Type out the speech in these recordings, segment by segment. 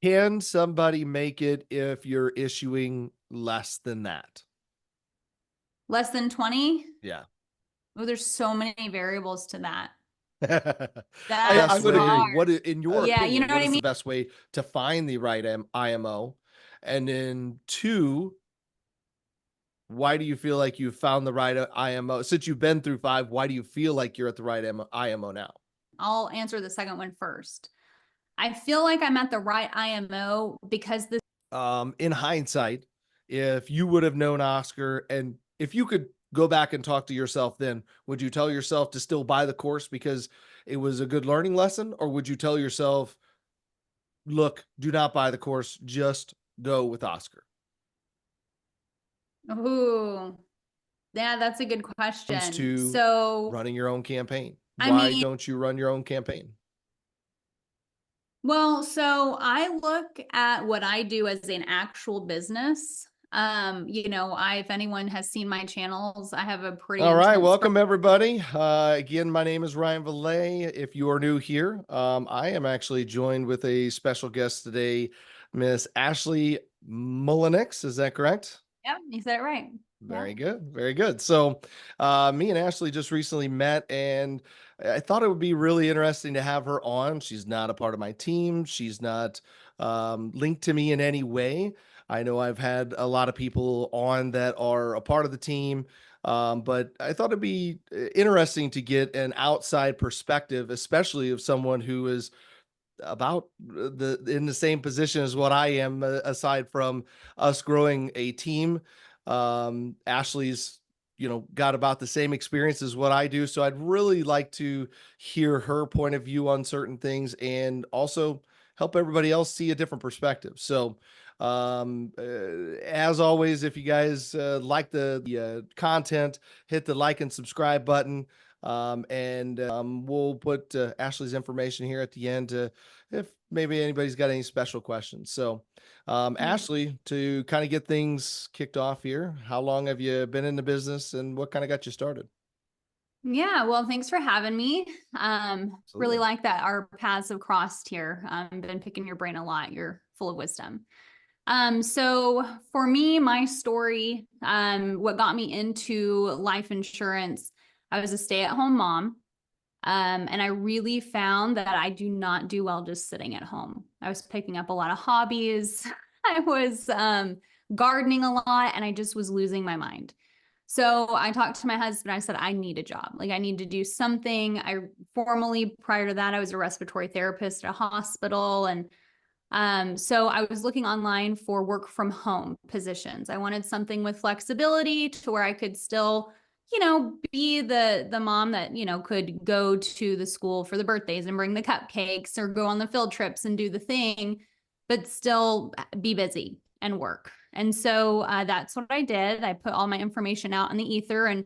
Can somebody make it if you're issuing less than that? Less than 20? Yeah. Oh, there's so many variables to that. I That's would hard. agree. In your Yeah, you know opinion, what what I is the mean? best way to find the right IMO? And then two, why do you feel like you've found the right IMO? Since you've been through five, why do you feel like you're at the right IMO now? I'll answer the second one first. I feel like I'm at the right IMO because this. In hindsight, if you would have known Oscar and if you could go back and talk to yourself then, would you tell yourself to still buy the course because it was a good learning lesson? Or would you tell yourself, look, do not buy the course, just go with Oscar? Ooh, yeah, that's a good Comes question. to So, running your own campaign. I Why mean, don't you run your own campaign? well, so I look at what I do as an actual business. If anyone has seen my channels, I have a pretty All right, intense. welcome everybody. Again, my name is Ryan Valet. If you are new here, I am actually joined with a special guest today, Miss Ashely Mullenix. Is that correct? Yeah, you said it right. Yeah. Very good. Very good. So, me and Ashley just recently met, and I thought it would be really interesting to have her on. She's not a part of my team, she's not linked to me in any way. I know I've had a lot of people on that are a part of the team, but I thought it'd be interesting to get an outside perspective, especially of someone who is about the in the same position as what I am, aside from us growing a team. Ashley's, got about the same experience as what I do, so I'd really like to hear her point of view on certain things and also help everybody else see a different perspective. So, as always, if you guys like the content, hit the like and subscribe button. And we'll put Ashley's information here at the end to if maybe anybody's got any special questions. So, Ashley, to kind of get things kicked off here, how long have you been in the business and what kind of got you started? Yeah, well, thanks for having me. Really Absolutely. like that our paths have crossed here. Been picking your brain a lot. You're full of wisdom. So for me, my story, what got me into life insurance, I was a stay-at-home mom. And I really found that I do not do well just sitting at home. I was picking up a lot of hobbies. I was gardening a lot, and I just was losing my mind. So I talked to my husband. I said, I need a job. Like, I need to do something. Prior to that, I was a respiratory therapist at a hospital. And so I was looking online for work from home positions. I wanted something with flexibility to where I could still, be the mom that, could go to the school for the birthdays and bring the cupcakes or go on the field trips and do the thing, but still be busy and work. And so that's what I did. I put all my information out in the ether, and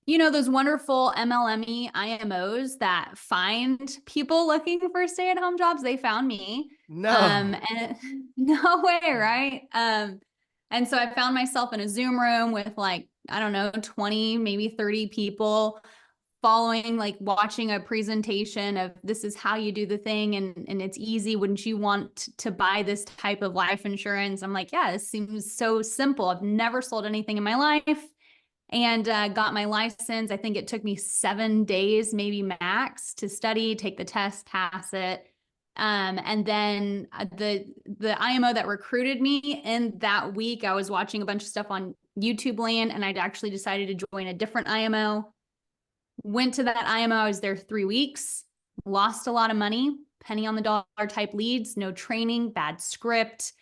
those wonderful MLME IMOs that find people looking for stay-at-home jobs, they found me. No. And no way, right? And so I found myself in a Zoom room with, like, I don't know, 20, maybe 30 people following, like, watching a presentation of this is how you do the thing, and it's easy. Wouldn't you want to buy this type of life insurance? I'm like, yeah, this seems so simple. I've never sold anything in my life, and got my license. I think it took me 7 days, maybe max, to study, take the test, pass it. And then the IMO that recruited me in that week, I was watching a bunch of stuff on YouTube Land, and I'd actually decided to join a different IMO. Went to that IMO. I was there 3 weeks, lost a lot of money, penny on the dollar type leads, no training, bad script.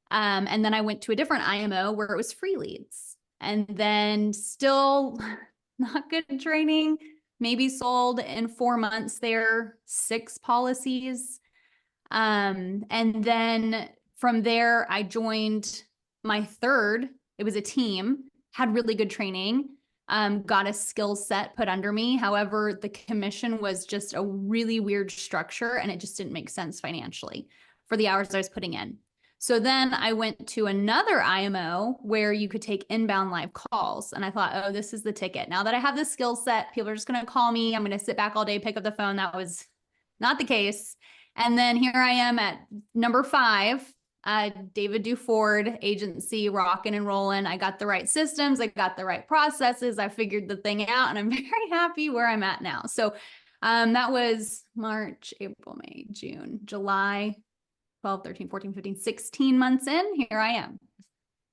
And then I went to a different IMO where it was free leads, and then still not good training. Maybe sold in 4 months there 6 policies. And then from there, I joined my third. It was a team, had really good training, got a skill set put under me. However, the commission was just a really weird structure, and it just didn't make sense financially for the hours I was putting in. So then I went to another IMO where you could take inbound live calls. And I thought, oh, this is the ticket. Now that I have this skill set, people are just going to call me. I'm going to sit back all day, pick up the phone. That was not the case. And then here I am at number 5, David Duford agency, rocking and rolling. I got the right systems, I got the right processes, I figured the thing out, and I'm very happy where I'm at now. So that was March, April, May, June, July, 12, 13, 14, 15, 16 months in. Here I am.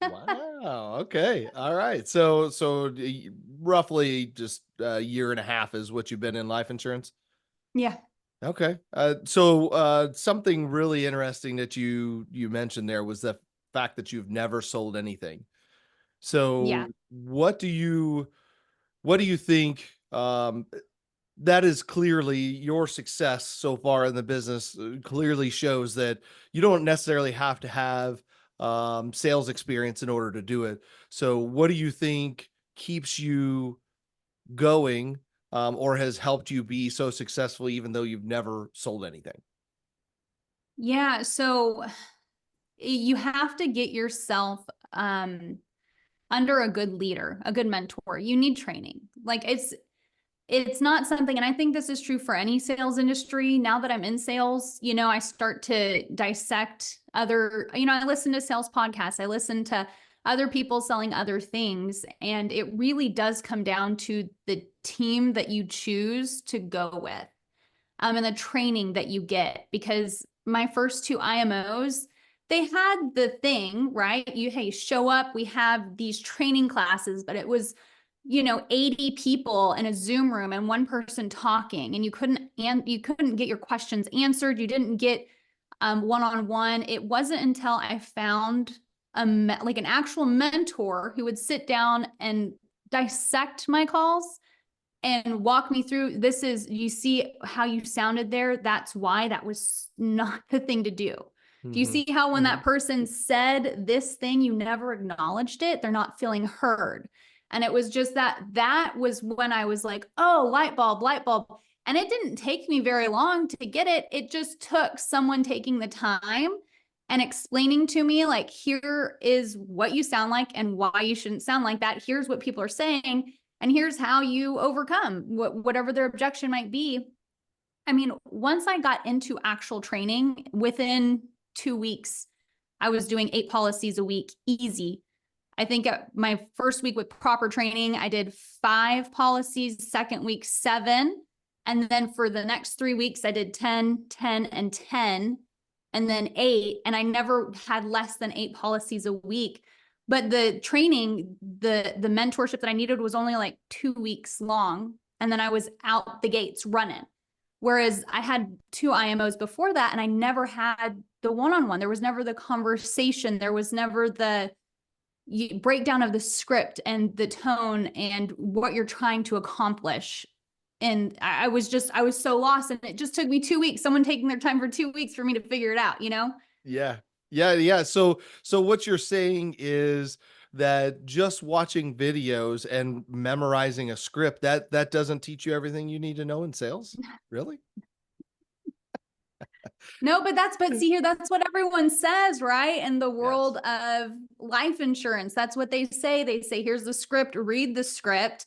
Wow. Okay. All right. So roughly just a year and a half is what you've been in life insurance. Yeah. Okay. So something really interesting that you mentioned there was the fact that you've never sold anything. Yeah. So what do you think that is clearly your success so far in the business clearly shows that you don't necessarily have to have sales experience in order to do it. So what do you think keeps you going or has helped you be so successful even though you've never sold anything? Yeah. So you have to get yourself under a good leader, a good mentor. You need training. Like it's not something, and I think this is true for any sales industry. Now that I'm in sales, I start to dissect other, I listen to sales podcasts, I listen to other people selling other things, and it really does come down to the team that you choose to go with, and the training that you get. Because my first 2 IMOs, they had the thing, right? Hey, show up, we have these training classes, but it was 80 people in a Zoom room and one person talking, and you couldn't get your questions answered. You didn't get one-on-one. It wasn't until I found like an actual mentor who would sit down and dissect my calls and walk me through, this is, you see how you sounded there, that's why that was not the thing to do. Do you Hmm. see how when Hmm. that person said this thing, you never acknowledged it? They're not feeling heard. And it was just that was when I was like, oh, light bulb, light bulb. And it didn't take me very long to get it. It just took someone taking the time and explaining to me, like, here is what you sound like and why you shouldn't sound like that. Here's what people are saying, and here's how you overcome whatever their objection might be. I mean, once I got into actual training, within 2 weeks, I was doing 8 policies a week, easy. I think my first week with proper training, I did 5 policies, second week, 7. And then for the next 3 weeks, I did 10, 10, and 10, and then 8. And I never had less than 8 policies a week. But the training, the mentorship that I needed was only like 2 weeks long. And then I was out the gates running. Whereas I had 2 IMOs before that, and I never had the one-on-one. There was never the conversation. There was never the breakdown of the script and the tone and what you're trying to accomplish. And I was so lost, and it just took me 2 weeks, someone taking their time for 2 weeks for me to figure it out, Yeah. Yeah. So what you're saying is that just watching videos and memorizing a script that doesn't teach you everything you need to know in sales? Really? No, but see here, that's what everyone says, right? In the Yes. world of life insurance, that's what they say. They say, here's the script, read the script.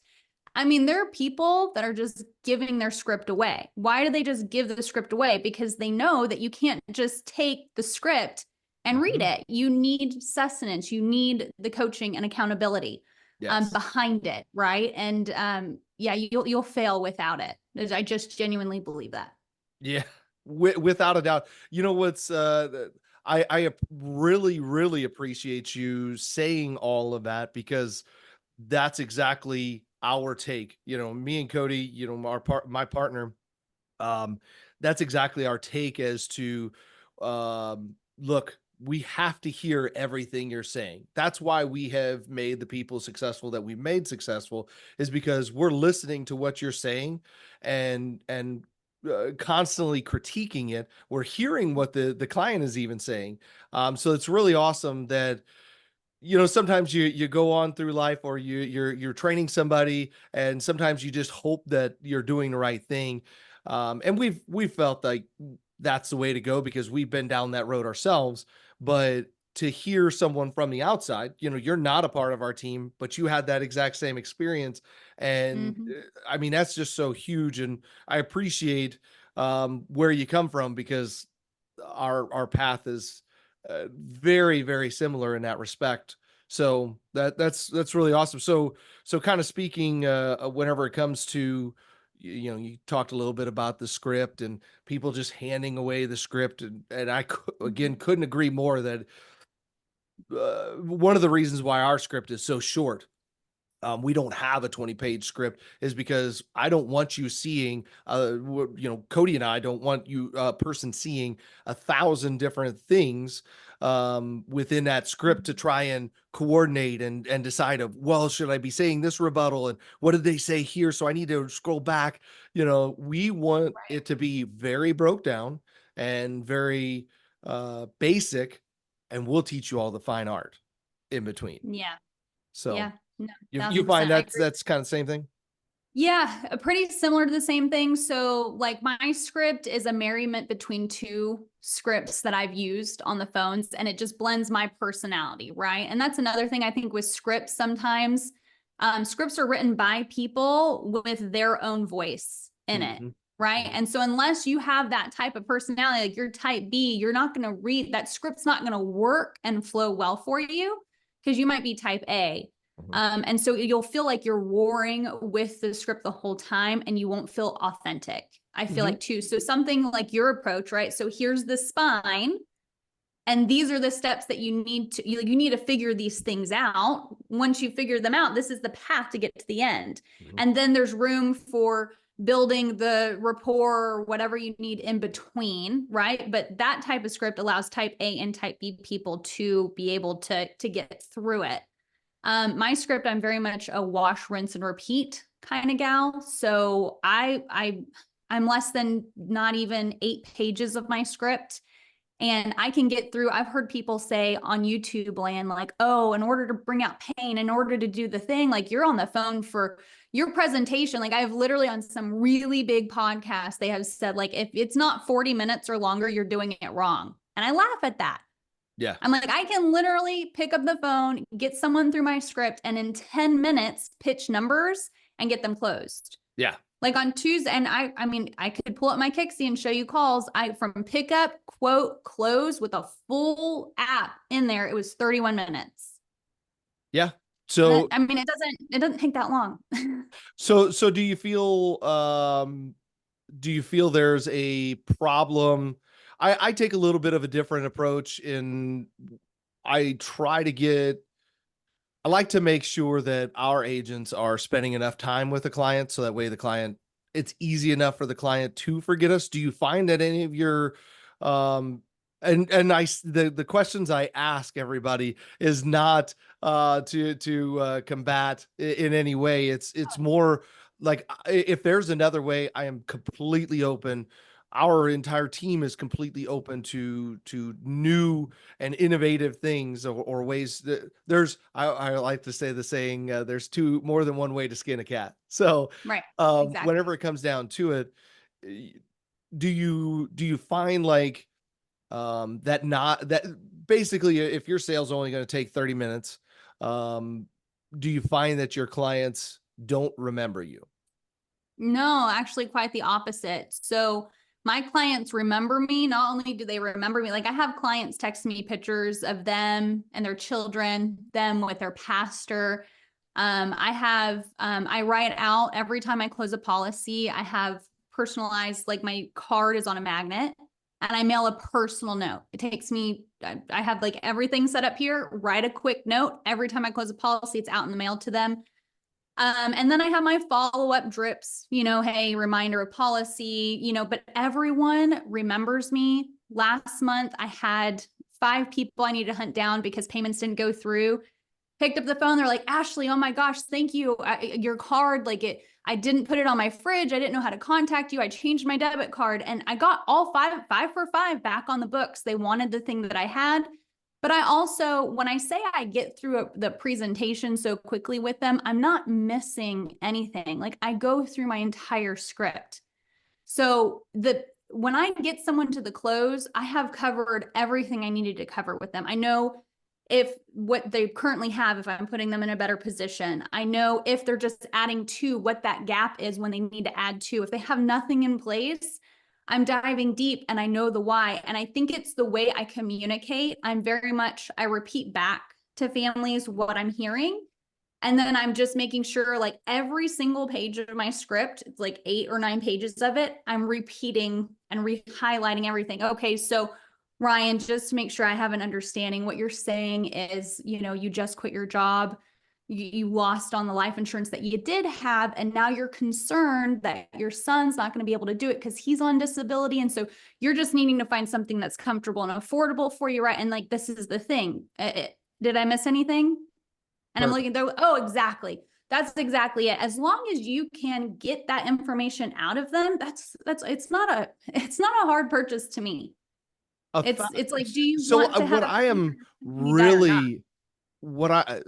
I mean, there are people that are just giving their script away. Why do they just give the script away? Because they know that you can't just take the script and read Mhm. it. You need sustenance. You need the coaching and accountability Yes. behind it, right? And yeah, you'll fail without it. I just genuinely believe that. Yeah, without a doubt. You know what's really really appreciate you saying all of that because that's exactly our take. Me and Cody, my partner, um that's exactly our take as to look, we have to hear everything you're saying. That's why we have made the people successful that we've made successful, is because we're listening to what you're saying and constantly critiquing it. We're hearing what the client is even saying. So it's really awesome that sometimes you go on through life, or you're training somebody, and sometimes you just hope that you're doing the right thing. And we've felt like that's the way to go because we've been down that road ourselves. But to hear someone from the outside, you're not a part of our team, but you had that exact same experience. And Mhm. I mean, that's just so huge. And I appreciate where you come from because our path is very, very similar in that respect. So that's really awesome. So kind of speaking, whenever it comes to, you talked a little bit about the script and people just handing away the script, and again Mhm. couldn't agree more that one of the reasons why our script is so short, we don't have a 20-page script, is because I don't want you seeing, Cody and I don't want you, person seeing 1,000 different things within that script to try and coordinate and decide of, well, should I be saying this rebuttal and what did they say here? So I need to scroll back. We want Right. it to be very broke down and very basic, and we'll teach you all the fine art in between. Yeah. So Yeah. No, you thousand find percent. I agree. that's kind of the same thing? Yeah, pretty similar to the same thing. So, like, my script is a merriment between two scripts that I've used on the phones, and it just blends my personality, right? And that's another thing I think with scripts sometimes. Scripts are written by people with their own voice in it, Mhm, right? mhm, And so, unless you have that type of personality, like you're type B, you're not going to read that script's not going to work and flow well for you because you might be type A. mhm, And so you'll feel like you're warring with the script the whole time and you won't feel authentic. I feel mhm, like too. So something like your approach, right? So here's the spine and these are the steps that you need to figure these things out. Once you figure them out, this is the path to get to the end. mhm. And then there's room for building the rapport or whatever you need in between, right? But that type of script allows type A and type B people to be able to get through it. My script, I'm very much a wash, rinse, and repeat kind of gal. So I'm less than not even 8 pages of my script. And I can get through. I've heard people say on YouTube land, like, oh, in order to bring out pain, in order to do the thing, like you're on the phone for your presentation. Like I've literally on some really big podcasts, they have said, like, if it's not 40 minutes or longer, you're doing it wrong. And I laugh at that. Yeah, I'm like, I can literally pick up the phone, get someone through my script, and in 10 minutes pitch numbers and get them closed. yeah, Like on Tuesday, and I mean, I could pull up my Kixie and show you calls. I from pickup, quote, close with a full app in there, it was 31 minutes. yeah. And that, So I mean, it doesn't take that long. so do you feel there's a problem? I take a little bit of a different approach in I try to get I like to make sure that our agents are spending enough time with the client so that way it's easy enough for the client to forget us. Do you find that any of your um and the questions I ask everybody is not to combat in any way. It's more like if there's another way, I am completely open. Our entire team is completely open to new and innovative things, or ways that I like to say the saying, there's more than one way to skin a cat. So Right. Exactly. whenever it comes down to it, do you find like that not that basically if your sale's only going to take 30 minutes, um do you find that your clients don't remember you? No, actually quite the opposite. So my clients remember me. Not only do they remember me, like I have clients text me pictures of them and their children, them with their pastor. I write out every time I close a policy, I have personalized, like my card is on a magnet and I mail a personal note. It takes me, I have like everything set up here, write a quick note. Every time I close a policy, it's out in the mail to them. And then I have my follow-up drips, hey, reminder of policy, but everyone remembers me. Last month, I had 5 people I needed to hunt down because payments didn't go through. Picked up the phone. They're like, Ashely, oh my gosh, thank you. Your card, I didn't put it on my fridge. I didn't know how to contact you. I changed my debit card and I got all 5 for 5 back on the books. They wanted the thing that I had. But I also, when I say I get through the presentation so quickly with them, I'm not missing anything. Like I go through my entire script. So when I get someone to the close, I have covered everything I needed to cover with them. I know if what they currently have, if I'm putting them in a better position. I know if they're just adding to what that gap is when they need to add to. If they have nothing in place, I'm diving deep and I know the why. And I think it's the way I communicate. I repeat back to families what I'm hearing. And then I'm just making sure like every single page of my script, it's like 8 or 9 pages of it, I'm repeating and highlighting everything. Okay, so Ryan, just to make sure I have an understanding, what you're saying is, you just quit your job, you lost on the life insurance that you did have, and now you're concerned that your son's not going to be able to do it because he's on disability. And so you're just needing to find something that's comfortable and affordable for you, right? And like, this is the thing. Did I miss anything? And I'm Perfect. looking there, oh, exactly. That's exactly it. As long as you can get that information out of them, it's not a hard purchase to me. A It's like, do you so want to have what a I am company that or not? really what I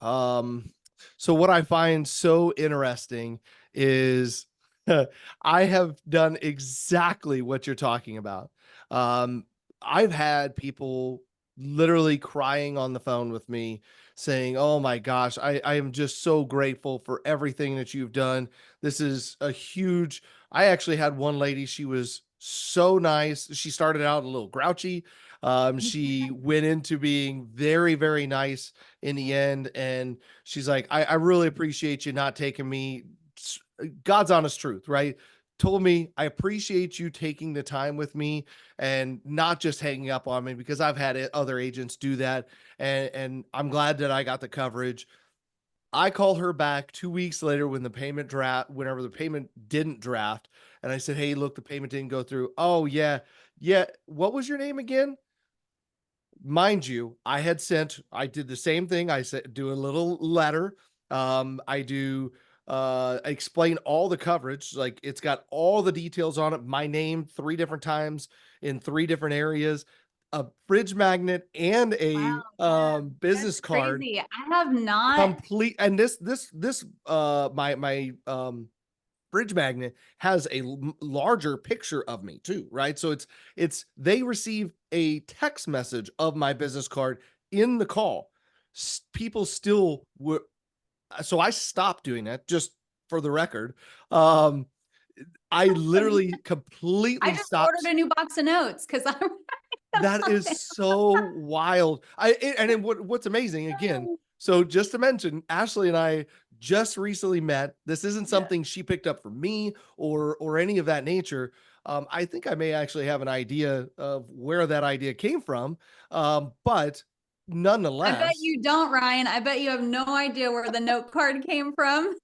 um so what I find so interesting is I have done exactly what you're talking about. Um I've had people literally crying on the phone with me saying, "Oh my gosh, I am just so grateful for everything that you've done. This is a huge." I actually had one lady, she was so nice. She started out a little grouchy. She went into being very, very nice in the end. And she's like, I really appreciate you not taking me. God's honest truth, right? Told me, I appreciate you taking the time with me and not just hanging up on me because I've had other agents do that. And I'm glad that I got the coverage. I called her back 2 weeks later when the payment draft, whenever the payment didn't draft. And I said, "Hey, look, the payment didn't go through." "Oh, yeah. Yeah. What was your name again?" Mind you, I did the same thing. I said, do a little letter. I do explain all the coverage. Like it's got all the details on it. My name 3 different times in 3 different areas, a fridge magnet and Wow, a that's business card crazy. I have not. complete. And this my fridge magnet has a larger picture of me too, right? So it's they receive a text message of my business card in the call. People still were, so I stopped doing that just for the record. Um I literally I completely just ordered stopped. a new box of notes because I'm That is so wild. And then what's amazing again, so just to mention, Ashley and I just recently met. This isn't yeah. something she picked up from me or any of that nature. I think I may actually have an idea of where that idea came from. But I bet nonetheless, you don't, Ryan. I bet you have no idea where the note card came from.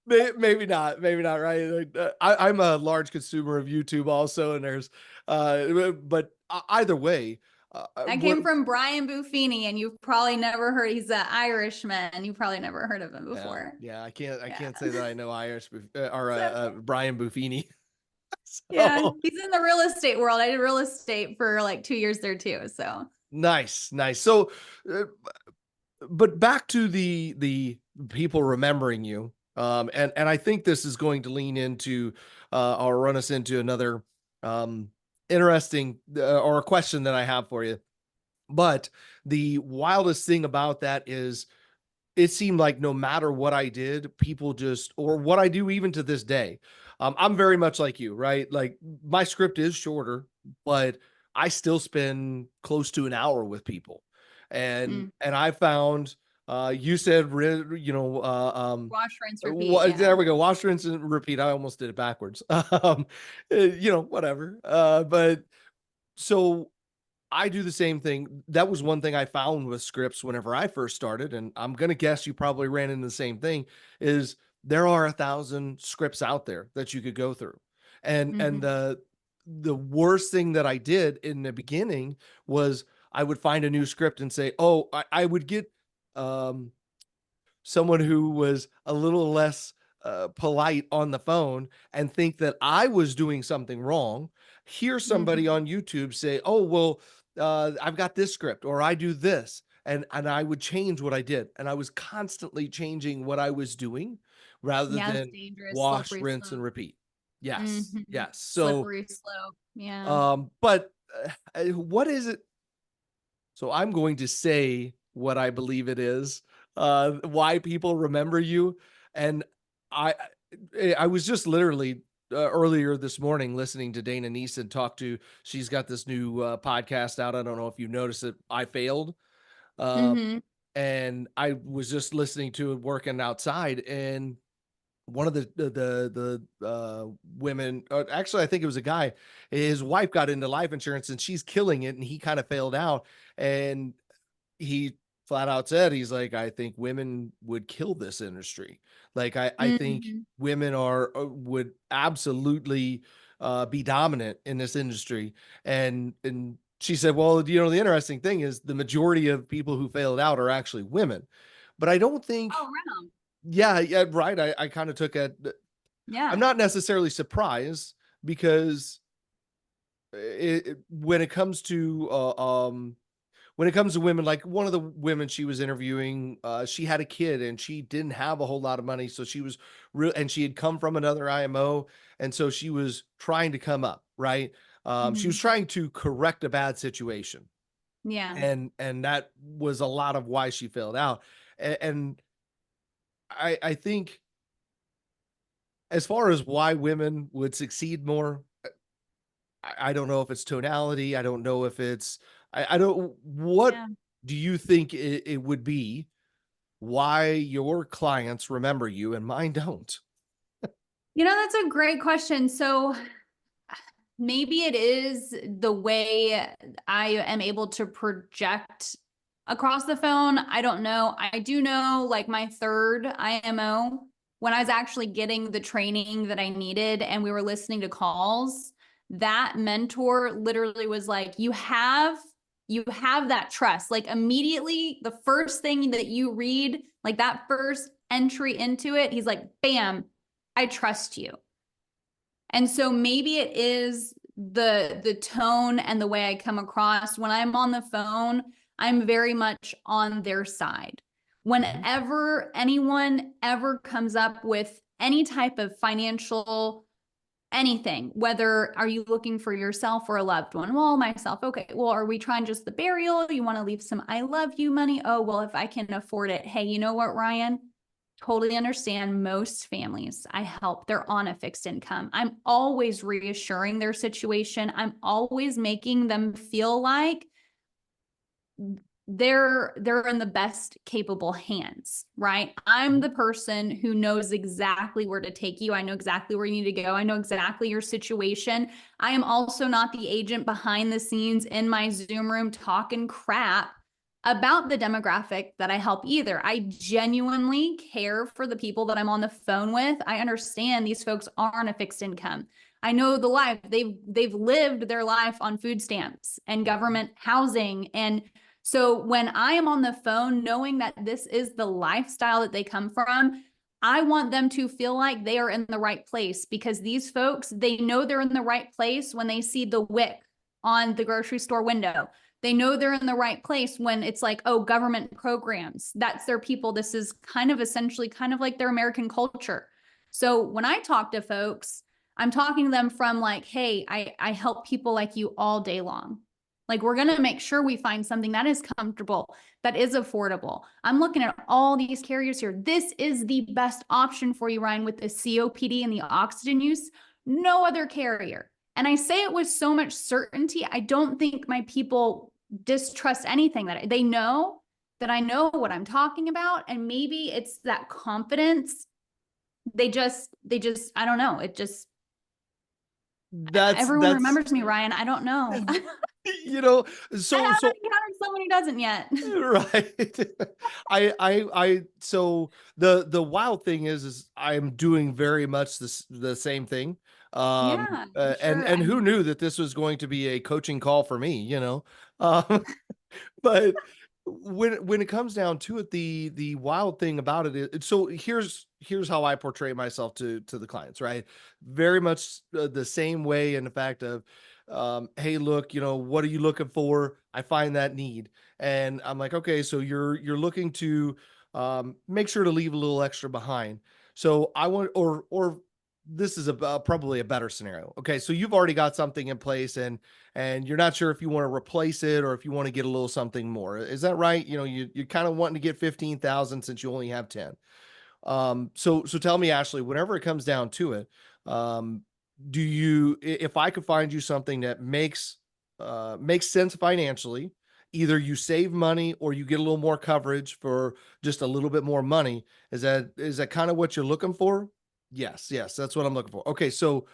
maybe not, right? Like, I'm a large consumer of YouTube also, and there's, but either way, That what came from Brian Buffini, and you've probably never heard. He's an Irishman. You've probably never heard of him yeah, before. yeah, I Yeah. can't say that I know Irish or So, Brian Buffini. yeah, So he's in the real estate world. I did real estate for like 2 years there too. So, nice, nice. So, uh, but back to the people remembering you, and I think this is going to lean into, or run us into another interesting or a question that I have for you. But the wildest thing about that is it seemed like no matter what I did, people just, or what I do even to this day, I'm very much like you, right? Like my script is shorter, but I still spend close to an hour with people. mm, And I found, you said, wash, rinse, repeat. Yeah. there we go. Wash, rinse, and repeat. I almost did it backwards. Whatever. But so I do the same thing. That was one thing I found with scripts whenever I first started, and I'm gonna guess you probably ran into the same thing, is there are 1,000 scripts out there that you could go through. And Hmm. the worst thing that I did in the beginning was I would find a new script and say, "Oh," I would get um someone who was a little less polite on the phone and think that I was doing something wrong. Hear somebody Hmm. on YouTube say, "Oh, well, I've got this script or I do this." And I would change what I did. And I was constantly changing what I was doing rather Yeah, it's than dangerous, wash, slippery rinse, and slope. repeat. Yes. Hmm. Yes. So, Slippery slope. Yeah. but what is it? So I'm going to say what I believe it is, why people remember you. And I, I was just literally earlier this morning listening to Dana Neeson talk to. She's got this new podcast out. I don't know if you noticed it. I failed. Uh, Mhm. and I was just listening to it working outside, and one of the women, actually, I think it was a guy. His wife got into life insurance, and she's killing it, and he kind of failed out, and he flat out said, he's like, I think women would kill this industry. Like, I think Mhm. women would absolutely be dominant in this industry. And she said, well, the interesting thing is the majority of people who failed out are actually women. But I don't think, Oh, wow. yeah, yeah, right. I kind of took it. I'm Yeah. not necessarily surprised because when it comes to when it comes to women, like one of the women she was interviewing, she had a kid and she didn't have a whole lot of money. So she was real, and she had come from another IMO. And so she was trying to come up, right? She was Mhm. trying to correct a bad situation. Yeah. And that was a lot of why she failed out. And I think as far as why women would succeed more, I don't know if it's tonality. I don't know if it's, I don't, what Yeah. do you think it would be why your clients remember you and mine don't? That's a great question. So maybe it is the way I am able to project across the phone. I don't know. I do know, like, my third IMO, when I was actually getting the training that I needed and we were listening to calls, that mentor literally was like, you have that trust. Like, immediately, the first thing that you read, like that first entry into it, he's like, bam, I trust you. And so maybe it is the tone and the way I come across when I'm on the phone. I'm very much on their side. Mhm. Whenever anyone ever comes up with any type of financial anything, whether are you looking for yourself or a loved one? Well, myself. Okay. Well, are we trying just the burial? You want to leave some I love you money? Oh, well, if I can afford it. Hey, you know what, Ryan? Totally understand most families I help, they're on a fixed income. I'm always reassuring their situation. I'm always making them feel like they're in the best capable hands, right? I'm Mhm. the person who knows exactly where to take you. I know exactly where you need to go. I know exactly your situation. I am also not the agent behind the scenes in my Zoom room talking crap about the demographic that I help either. I genuinely care for the people that I'm on the phone with. I understand these folks aren't a fixed income. I know the life they've lived their life on food stamps and government housing. And so when I am on the phone, knowing that this is the lifestyle that they come from, I want them to feel like they are in the right place, because these folks, they know they're in the right place when they see the wick on the grocery store window. They know they're in the right place when it's like, oh, government programs, that's their people. This is kind of essentially kind of like their American culture. So when I talk to folks, I'm talking to them from like, hey, I help people like you all day long. Like, we're going to make sure we find something that is comfortable, that is affordable. I'm looking at all these carriers here. This is the best option for you, Ryan, with the COPD and the oxygen use. No other carrier. And I say it with so much certainty. I don't think my people distrust anything that they know that I know what I'm talking about. And maybe it's that confidence. I don't know. It just, everyone That's remembers me, Ryan. I don't know. I you know, haven't so encountered someone who doesn't yet. right. So the wild thing is I'm doing very much the same thing. Yeah, I'm sure. And I who mean, knew that this was going to be a coaching call for me, you know? Um, but when it comes down to it, the wild thing about it is, so here's how I portray myself to the clients, right? Very much the same way, in the fact of, hey, look, what are you looking for? I find that need, and I'm like, okay, so you're looking to make sure to leave a little extra behind. So I want, or this is probably a better scenario. Okay, so you've already got something in place, and you're not sure if you want to replace it or if you want to get a little something more. Is that right? You're kind of wanting to get 15,000 since you only have 10. So tell me, Ashley, whenever it comes down to it, um, if I could find you something that makes sense financially, either you save money or you get a little more coverage for just a little bit more money. Is that kind of what you're looking for? Yes, yes, that's what I'm looking for. Okay, so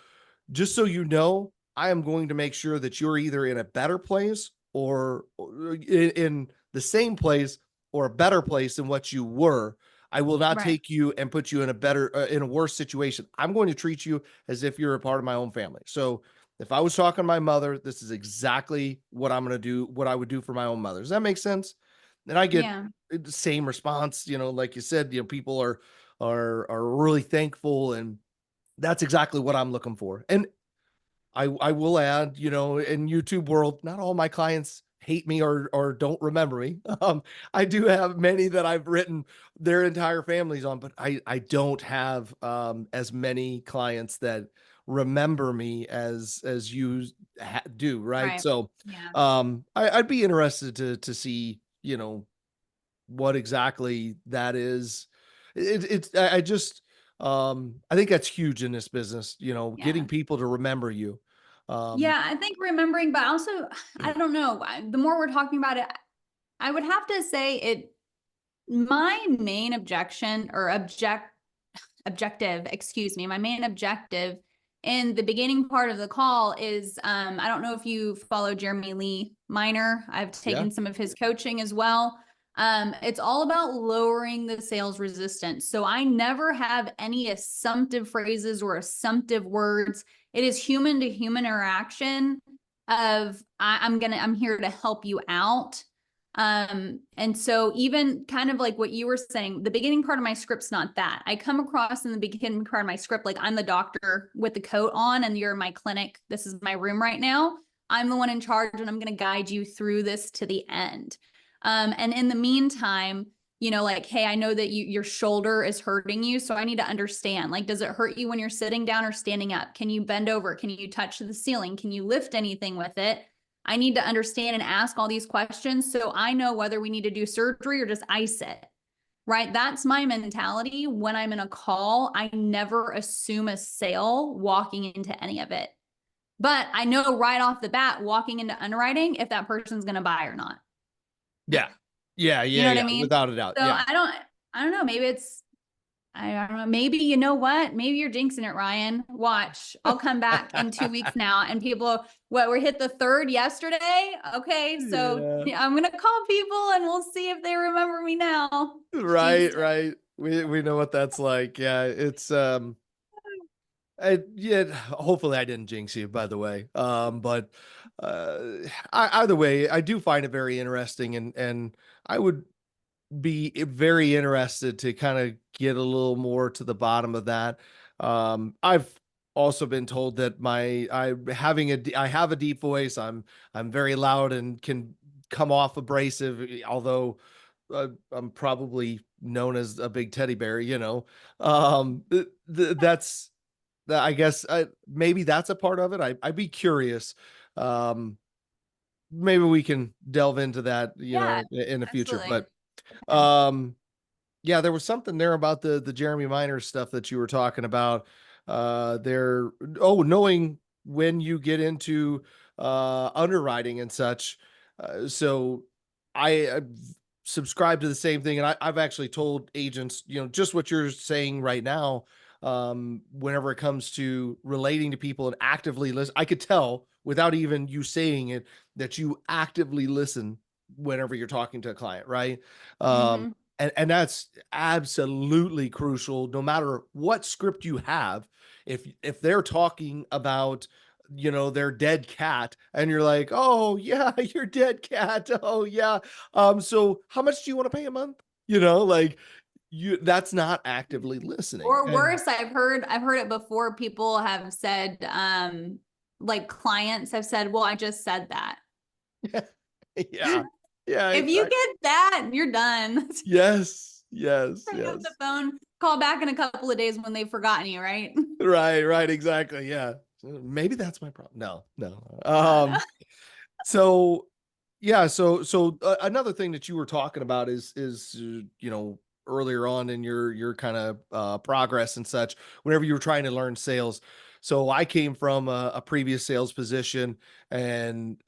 just so you know, I am going to make sure that you're either in a better place or in the same place or a better place than what you were. I will not Right. take you and put you in a worse situation. I'm going to treat you as if you're a part of my own family. So if I was talking to my mother, this is exactly what I'm going to do, what I would do for my own mother. Does that make sense? And I get Yeah. the same response, like you said, people are really thankful, and that's exactly what I'm looking for. And I will add, in YouTube world, not all my clients hate me or don't remember me. I do have many that I've written their entire families on, but I don't have as many clients that remember me as you do, right? Right. So Yeah. I'd be interested to see, what exactly that is. I just I think that's huge in this business, Yeah. getting people to remember you. Um Yeah, I think remembering, but also, I don't know. The more we're talking about it, I would have to say it. My main objection or objective, excuse me, my main objective in the beginning part of the call is, I don't know if you follow Jeremy Lee Minor. I've yeah. taken some of his coaching as well. It's all about lowering the sales resistance. So I never have any assumptive phrases or assumptive words. It is human to human interaction of I'm here to help you out. And so even kind of like what you were saying, the beginning part of my script's not that. I come across in the beginning part of my script like I'm the doctor with the coat on and you're in my clinic. This is my room right now. I'm the one in charge and I'm going to guide you through this to the end. And in the meantime, like, hey, I know that your shoulder is hurting you, so I need to understand. Like, does it hurt you when you're sitting down or standing up? Can you bend over? Can you touch the ceiling? Can you lift anything with it? I need to understand and ask all these questions so I know whether we need to do surgery or just ice it. Right? That's my mentality when I'm in a call. I never assume a sale walking into any of it. But I know right off the bat, walking into underwriting, if that person's going to buy or not. Yeah. Yeah, You yeah, know what yeah, I mean? without a doubt. So Yeah. I don't know. Maybe it's, I don't know. Maybe you know what? Maybe you're jinxing it, Ryan. Watch. I'll come back in 2 weeks now, and people, what we hit the third yesterday. Okay, so Yeah. yeah, I'm gonna call people, and we'll see if they remember me now. Right, Jinxed it. right. We know what that's like. Yeah, it's yeah, hopefully I didn't jinx you, by the way. But uh either way, I do find it very interesting, and I would be very interested to kind of get a little more to the bottom of that. I've also been told that I have a deep voice. I'm very loud and can come off abrasive, although I'm probably known as a big teddy bear. That's that. I guess maybe that's a part of it. I'd be curious. Um, Maybe we can delve into that, Yeah, in the future. absolutely. But um, yeah, there was something there about the Jeremy Minor stuff that you were talking about. There, knowing when you get into underwriting and such. So I subscribe to the same thing, and I've actually told agents, just what you're saying right now. Whenever it comes to relating to people and actively listen, I could tell without even you saying it that you actively listen whenever you're talking to a client, right? Um, Mm-hmm. and that's absolutely crucial no matter what script you have. If they're talking about, their dead cat, and you're like, oh yeah, your dead cat, oh yeah, so how much do you want to pay a month, like, that's not actively listening. Or And worse, I've heard it before. People have said, like clients have said, "Well, I just said that." yeah, yeah, If you exactly. get that, you're done. Yes, yes, Hang up the yes. phone, call back in a couple of days when they've forgotten you, right? Right, right, exactly. Yeah. So maybe that's my problem. No, no. No. So yeah, so another thing that you were talking about is earlier on in your kind of progress and such, whenever you were trying to learn sales. So I came from a previous sales position and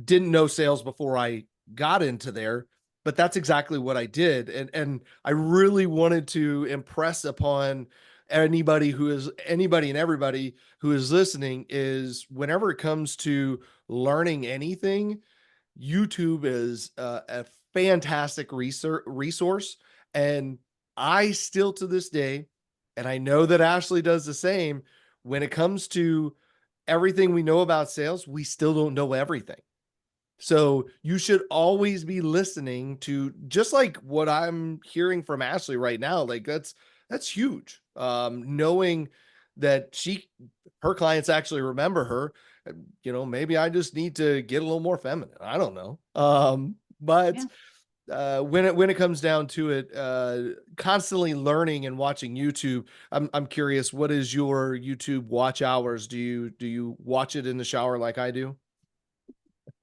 didn't know sales before I got into there, but that's exactly what I did. And I really wanted to impress upon anybody and everybody who is listening is whenever it comes to learning anything, YouTube is a fantastic resource. And I still to this day, and I know that Ashley does the same, when it comes to everything we know about sales, we still don't know everything. So you should always be listening to just like what I'm hearing from Ashley right now. Like that's huge. Knowing that her clients actually remember her. Maybe I just need to get a little more feminine. I don't know. But Yeah. when it comes down to it, constantly learning and watching YouTube. I'm curious. What is your YouTube watch hours? Do you watch it in the shower like I do?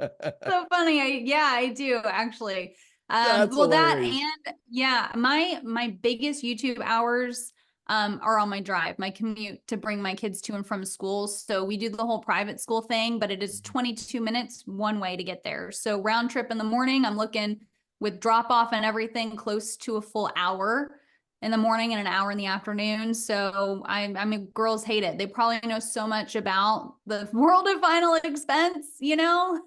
So funny. Yeah, I do actually. That's Well, that hilarious. and yeah, my biggest YouTube hours are on my drive, my commute to bring my kids to and from school. So we do the whole private school thing, but it is 22 minutes one way to get there. So round trip in the morning, I'm looking with drop off and everything close to a full hour in the morning and an hour in the afternoon. So I mean, girls hate it. They probably know so much about the world of final expense, you know?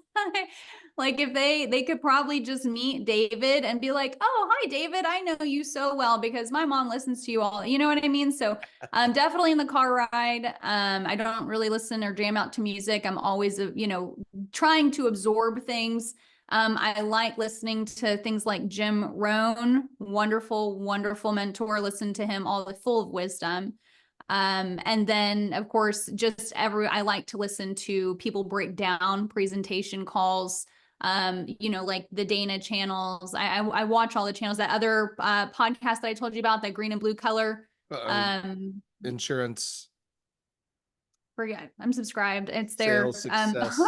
Like if they could probably just meet David and be like, "Oh, hi David, I know you so well because my mom listens to you all." You know what I mean? So definitely in the car ride. I don't really listen or jam out to music. I'm always, trying to absorb things. I like listening to things like Jim Rohn, wonderful, wonderful mentor. Listen to him, all full of wisdom. And then of course, I like to listen to people break down presentation calls, like the Dana channels. I watch all the channels. That other podcast that I told you about, that green and blue color. Uh, Um, insurance, Forget, I'm subscribed. It's sales there. When success.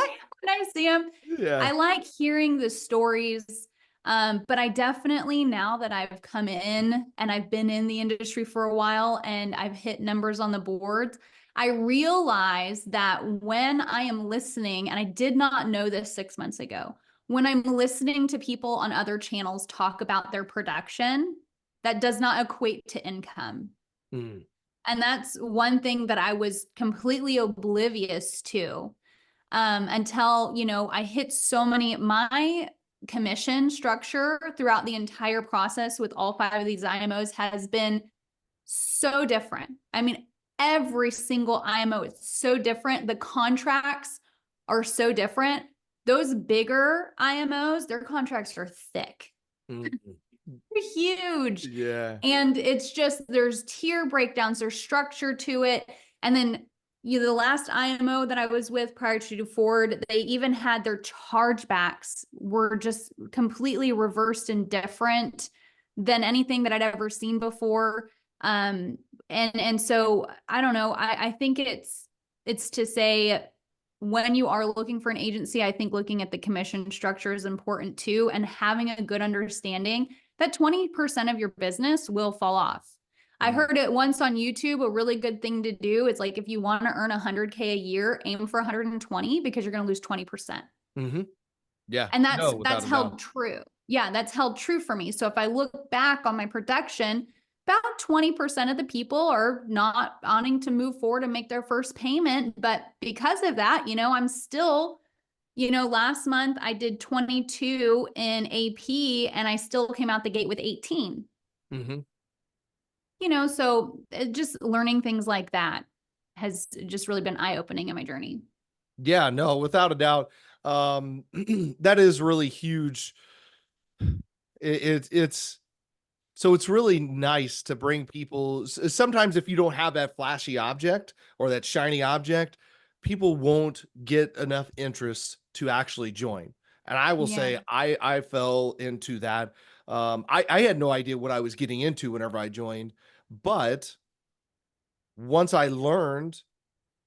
I see them, Yeah. I like hearing the stories. But I definitely, now that I've come in and I've been in the industry for a while and I've hit numbers on the boards, I realize that when I am listening, and I did not know this 6 months ago, when I'm listening to people on other channels talk about their production, that does not equate to income. Mm, And that's one thing that I was completely oblivious to, until, I hit so many, my commission structure throughout the entire process with all five of these IMOs has been so different. I mean, every single IMO is so different. The contracts are so different. Those bigger IMOs, their contracts are thick, mm, huge. yeah. And it's just, there's tier breakdowns, there's structure to it. And then the last IMO that I was with prior to Ford, they even had their chargebacks were just completely reversed and different than anything that I'd ever seen before. And so I don't know. I think it's to say, when you are looking for an agency, I think looking at the commission structure is important too, and having a good understanding that 20% of your business will fall off. I Mm, heard it once on YouTube. A really good thing to do is, like, if you want to earn 100K a year, aim for 120, because you're going to lose 20%. hmm. Yeah. And No, that's without a doubt. held true. Yeah, that's held true for me. So if I look back on my production, about 20% of the people are not wanting to move forward and make their first payment. But because of that, I'm still, last month I did 22 in AP and I still came out the gate with 18. Hmm. So just learning things like that has just really been eye-opening in my journey. Yeah. No, without a doubt. That is really huge. It's so it's really nice to bring people. Sometimes if you don't have that flashy object or that shiny object, people won't get enough interest to actually join. And I will Yeah, say I fell into that. I had no idea what I was getting into whenever I joined, but once I learned,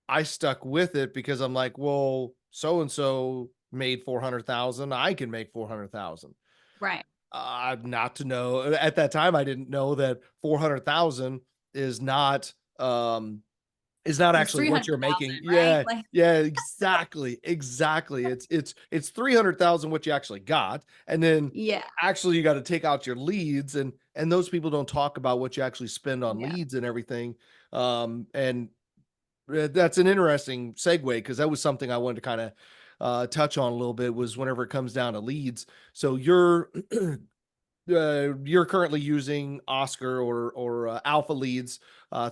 I stuck with it because I'm like, well, so and so made 400,000. I can make 400,000. right. Not to know at that time, I didn't know that 400,000 is not is not It's actually what you're 300,000, making. right? Yeah, Like, yeah, exactly, exactly. It's 300,000 what you actually got, and then yeah, actually you got to take out your leads, and those people don't talk about what you actually spend on yeah. leads and everything. And that's an interesting segue because that was something I wanted to kind of touch on a little bit was whenever it comes down to leads. So you're currently using Oscar or Alpha Leads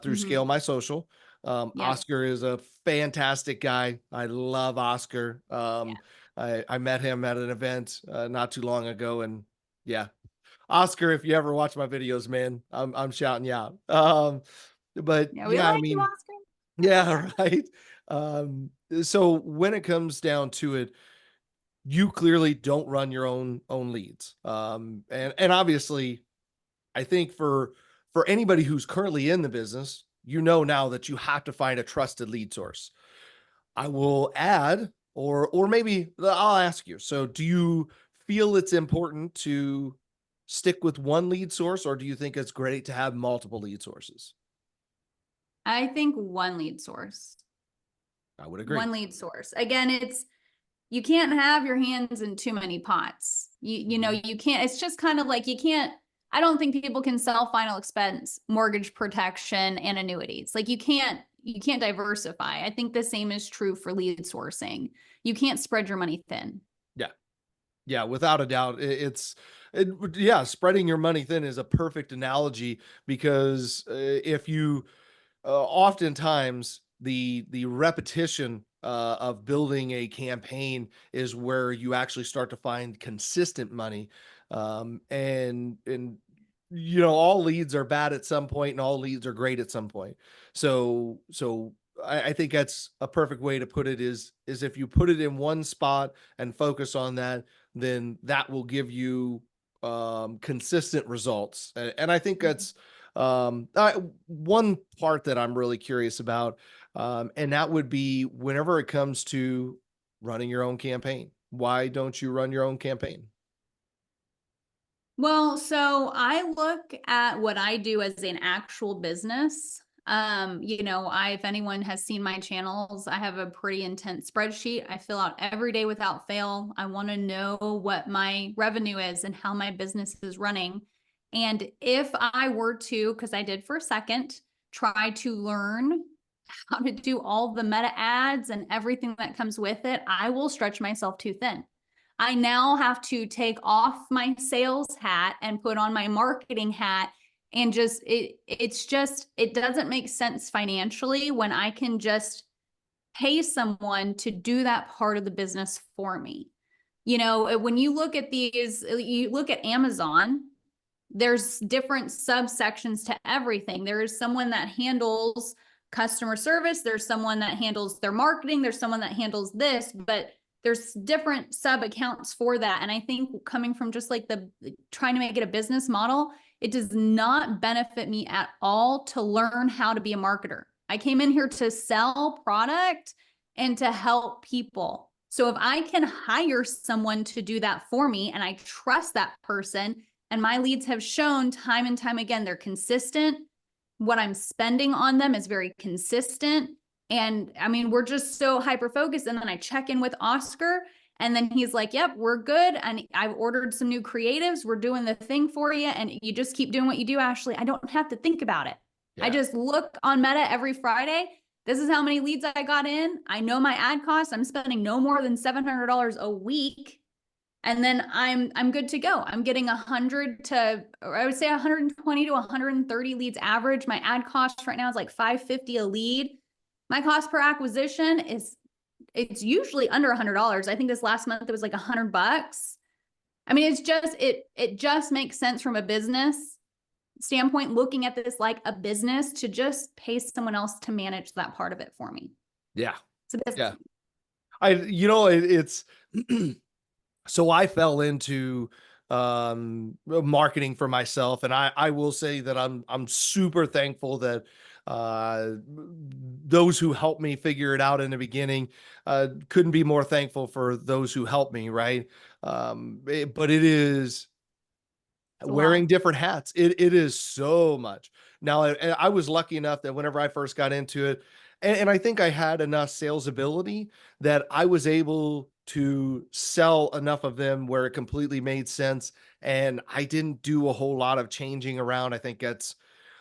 through Scale Mhm. My Social. Yep. Oscar is a fantastic guy. I love Oscar. Yeah. I met him at an event not too long ago, and yeah, Oscar, if you ever watch my videos, man, I'm shouting you out. But Yeah, we yeah, I like you, mean, Oscar. yeah, right. So when it comes down to it, you clearly don't run your own leads. And obviously, I think for anybody who's currently in the business, you know now that you have to find a trusted lead source. I will add, or maybe I'll ask you. So, do you feel it's important to stick with one lead source, or do you think it's great to have multiple lead sources? I think one lead source. I would agree. One lead source. Again, it's you can't have your hands in too many pots. You know, Mhm. you can't, it's just kind of like you can't, I don't think people can sell final expense, mortgage protection, and annuities. Like you can't diversify. I think the same is true for lead sourcing. You can't spread your money thin. Yeah, yeah, without a doubt, yeah. Spreading your money thin is a perfect analogy because if you oftentimes the repetition of building a campaign is where you actually start to find consistent money, and all leads are bad at some point and all leads are great at some point. So I think that's a perfect way to put it is if you put it in one spot and focus on that, then that will give you consistent results. And I think that's one part that I'm really curious about, and that would be whenever it comes to running your own campaign. Why don't you run your own campaign? Well, so I look at what I do as an actual business. If anyone has seen my channels, I have a pretty intense spreadsheet I fill out every day without fail. I want to know what my revenue is and how my business is running. And if I were to, because I did for a second, try to learn how to do all the meta ads and everything that comes with it, I will stretch myself too thin. I now have to take off my sales hat and put on my marketing hat, and it doesn't make sense financially when I can just pay someone to do that part of the business for me. When you look at you look at Amazon, there's different subsections to everything. There is someone that handles customer service, there's someone that handles their marketing, there's someone that handles this, but there's different sub accounts for that. And I think coming from just like the trying to make it a business model, it does not benefit me at all to learn how to be a marketer. I came in here to sell product and to help people. So if I can hire someone to do that for me and I trust that person, and my leads have shown time and time again, they're consistent. What I'm spending on them is very consistent. And I mean, we're just so hyper focused. And then I check in with Oscar, and then he's like, yep, we're good. And I've ordered some new creatives. We're doing the thing for you. And you just keep doing what you do, Ashley. I don't have to think about it. I Yeah. just look on Meta every Friday. This is how many leads I got in. I know my ad costs. I'm spending no more than $700 a week, and then I'm good to go. I'm getting 100 to, or I would say 120 to 130 leads average. My ad cost right now is like 550 a lead. My cost per acquisition it's usually under $100. I think this last month it was like $100. I mean, it just makes sense from a business standpoint, looking at this like a business, to just pay someone else to manage that part of it for me. Yeah. It's a business. Yeah. It's so I fell into marketing for myself, and I will say that I'm super thankful that uh those who helped me figure it out in the beginning, couldn't be more thankful for those who helped me, right? But it is It's a lot. wearing different hats. It is so much. Now, I was lucky enough that whenever I first got into it, And I think I had enough sales ability that I was able to sell enough of them where it completely made sense. And I didn't do a whole lot of changing around. I think that's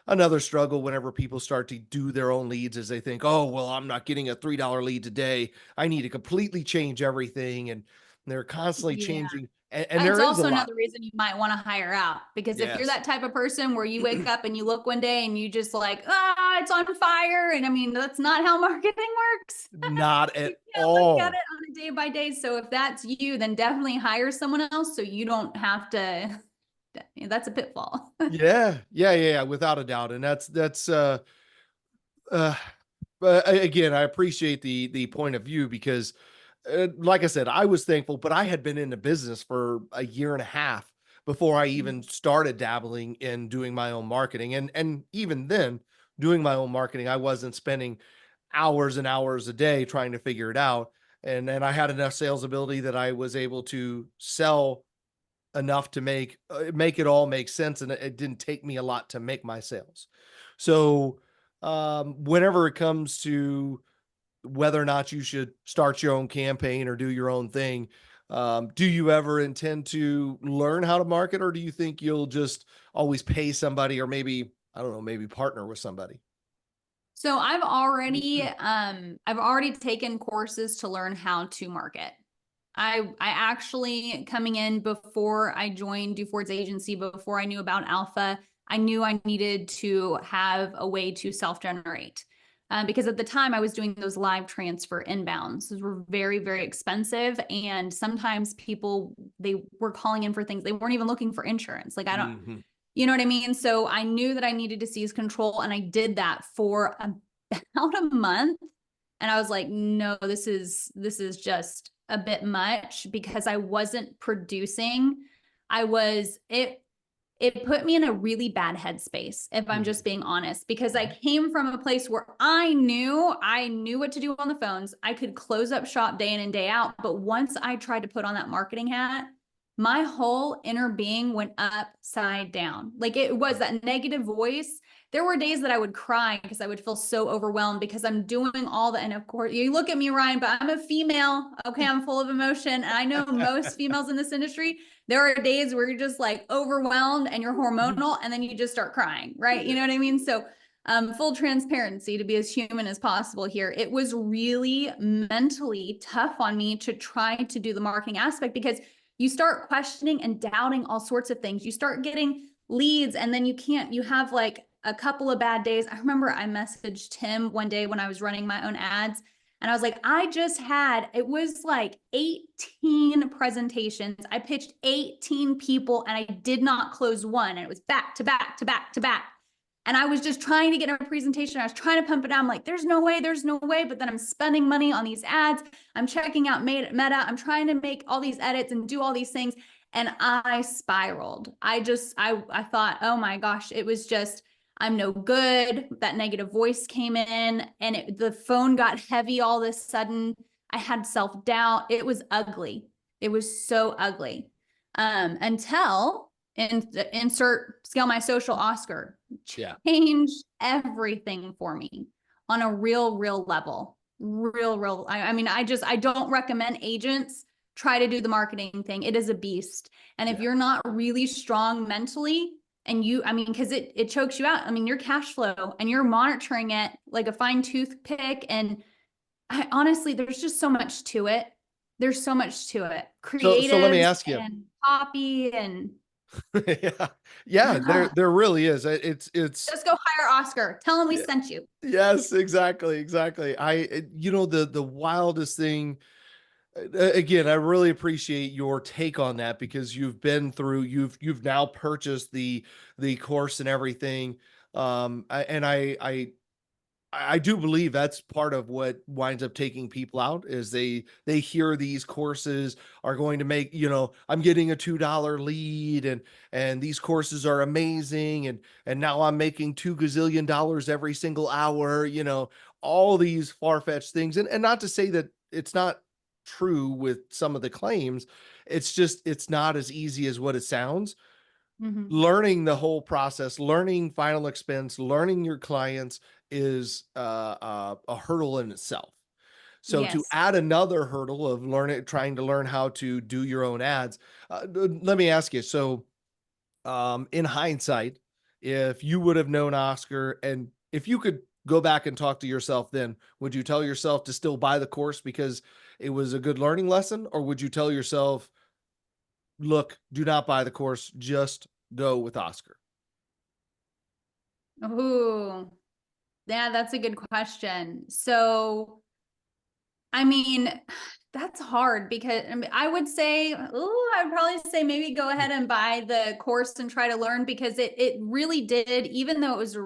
another struggle whenever people start to do their own leads is they think, oh, well, I'm not getting a $3 lead today. I need to completely change everything. And they're constantly Yeah. changing. And It's there is a also lot. another reason you might want to hire out, because if you're Yes. that type of person where you wake up and you look one day and you just like, ah, it's on fire. And I mean, that's not how marketing works. Not You at can't look at all. it on a day by day. So if that's you, then definitely hire someone else so you don't have to. That's a pitfall. Yeah. Yeah. Without a doubt. And uh, but again, I appreciate the point of view because, like I said, I was thankful, but I had been in the business for a year and a half before I even started dabbling in doing my own marketing, and even then, doing my own marketing, I wasn't spending hours and hours a day trying to figure it out, and I had enough sales ability that I was able to sell enough to make it all make sense, and it didn't take me a lot to make my sales. So, whenever it comes to whether or not you should start your own campaign or do your own thing, do you ever intend to learn how to market, or do you think you'll just always pay somebody, or maybe, I don't know, maybe partner with somebody? So I've already taken courses to learn how to market. I actually, coming in before I joined Duford's agency, before I knew about Alpha, I knew I needed to have a way to self-generate. Because at the time I was doing those live transfer inbounds. Those were very, very expensive. And sometimes people, they were calling in for things. They weren't even looking for insurance. Like I don't, Mhm. you know what I mean? So I knew that I needed to seize control, and I did that for about a month. And I was like, no, this is just a bit much because I wasn't producing. I was it put me in a really bad headspace, if I'm just Mhm. being honest, because I came from a place where I knew what to do on the phones. I could close up shop day in and day out. But once I tried to put on that marketing hat, my whole inner being went upside down. Like it was that negative voice. There were days that I would cry because I would feel so overwhelmed because I'm doing all the, and of course, you look at me, Ryan, but I'm a female. Okay, I'm full of emotion. And I know most females in this industry, there are days where you're just like overwhelmed and you're hormonal and then you just start crying, right? You know what I mean? So, full transparency, to be as human as possible here. It was really mentally tough on me to try to do the marketing aspect because you start questioning and doubting all sorts of things. You start getting leads and then you have like a couple of bad days. I remember I messaged him one day when I was running my own ads, and I was like, it was like 18 presentations. I pitched 18 people and I did not close one. And it was back to back to back to back. And I was just trying to get a presentation. I was trying to pump it out. I'm like, there's no way, there's no way. But then I'm spending money on these ads. I'm checking out Meta. I'm trying to make all these edits and do all these things. And I spiraled. I thought, oh my gosh, it was just, I'm no good. That negative voice came in and the phone got heavy all of a sudden. I had self-doubt. It was ugly. It was so ugly. Until insert scale my social Oscar Yeah. changed everything for me on a real level. Real. I mean, I don't recommend agents try to do the marketing thing. It is a beast. And if Yeah. you're not really strong mentally, and I mean, because it chokes you out. I mean, your cash flow and you're monitoring it like a fine tooth pick. And I honestly, there's just so much to it. There's so much to it. So let me Creatives ask you. and copy and Yeah. Yeah, there really is. It's just go hire Oscar. Tell him we yeah. sent you. Yes, exactly. The wildest thing, again, I really appreciate your take on that because you've been through, you've now purchased the course and everything. I do believe that's part of what winds up taking people out is they hear these courses are going to make, I'm getting a $2 lead, and these courses are amazing, and now I'm making 2 gazillion dollars every single hour, all these far-fetched things. And not to say that it's not true with some of the claims. It's just it's not as easy as what it sounds. Mhm. learning the whole process, learning final expense, learning your clients is a hurdle in itself. So to Yes. add another hurdle of trying to learn how to do your own ads, let me ask you. So, in hindsight, if you would have known Oscar, and if you could go back and talk to yourself, then would you tell yourself to still buy the course because it was a good learning lesson, or would you tell yourself, look, do not buy the course, just go with Oscar? Ooh, yeah, that's a good question. So, I mean, that's hard because I mean, I would say, ooh, I'd probably say maybe go ahead and buy the course and try to learn because it really did, even though it was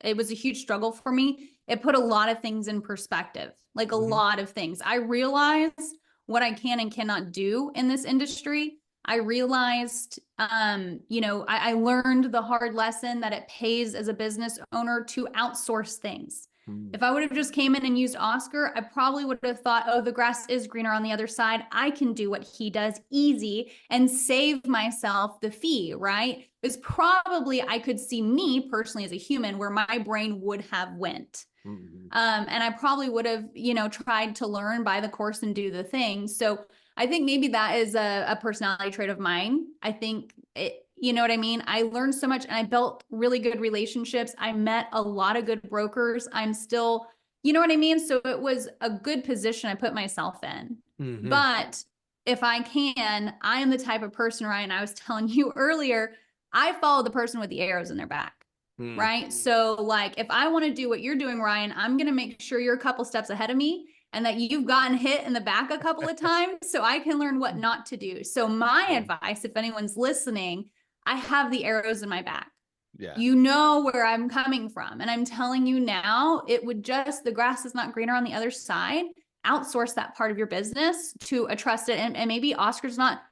it was a huge struggle for me, it put a lot of things in perspective, like a Mhm. lot of things. I realized what I can and cannot do in this industry. I realized, I learned the hard lesson that it pays as a business owner to outsource things. Mm. If I would have just came in and used Oscar, I probably would have thought, oh, the grass is greener on the other side. I can do what he does easy and save myself the fee, right? It's probably, I could see me personally as a human where my brain would have went. Mhm. And I probably would have, tried to learn, buy the course and do the thing. So I think maybe that is a personality trait of mine. I think it, you know what I mean? I learned so much and I built really good relationships. I met a lot of good brokers. I'm still, you know what I mean? So it was a good position I put myself in. Mhm. But if I can, I am the type of person, Ryan, I was telling you earlier, I follow the person with the arrows in their back. Mm. Right. So, like, if I want to do what you're doing, Ryan, I'm going to make sure you're a couple steps ahead of me and that you've gotten hit in the back a couple of times so I can learn what not to do. So, my Yeah. advice, if anyone's listening, I have the arrows in my back. Yeah. You know where I'm coming from. And I'm telling you now, it would just, the grass is not greener on the other side. Outsource that part of your business to a trusted, and maybe Oscar's not,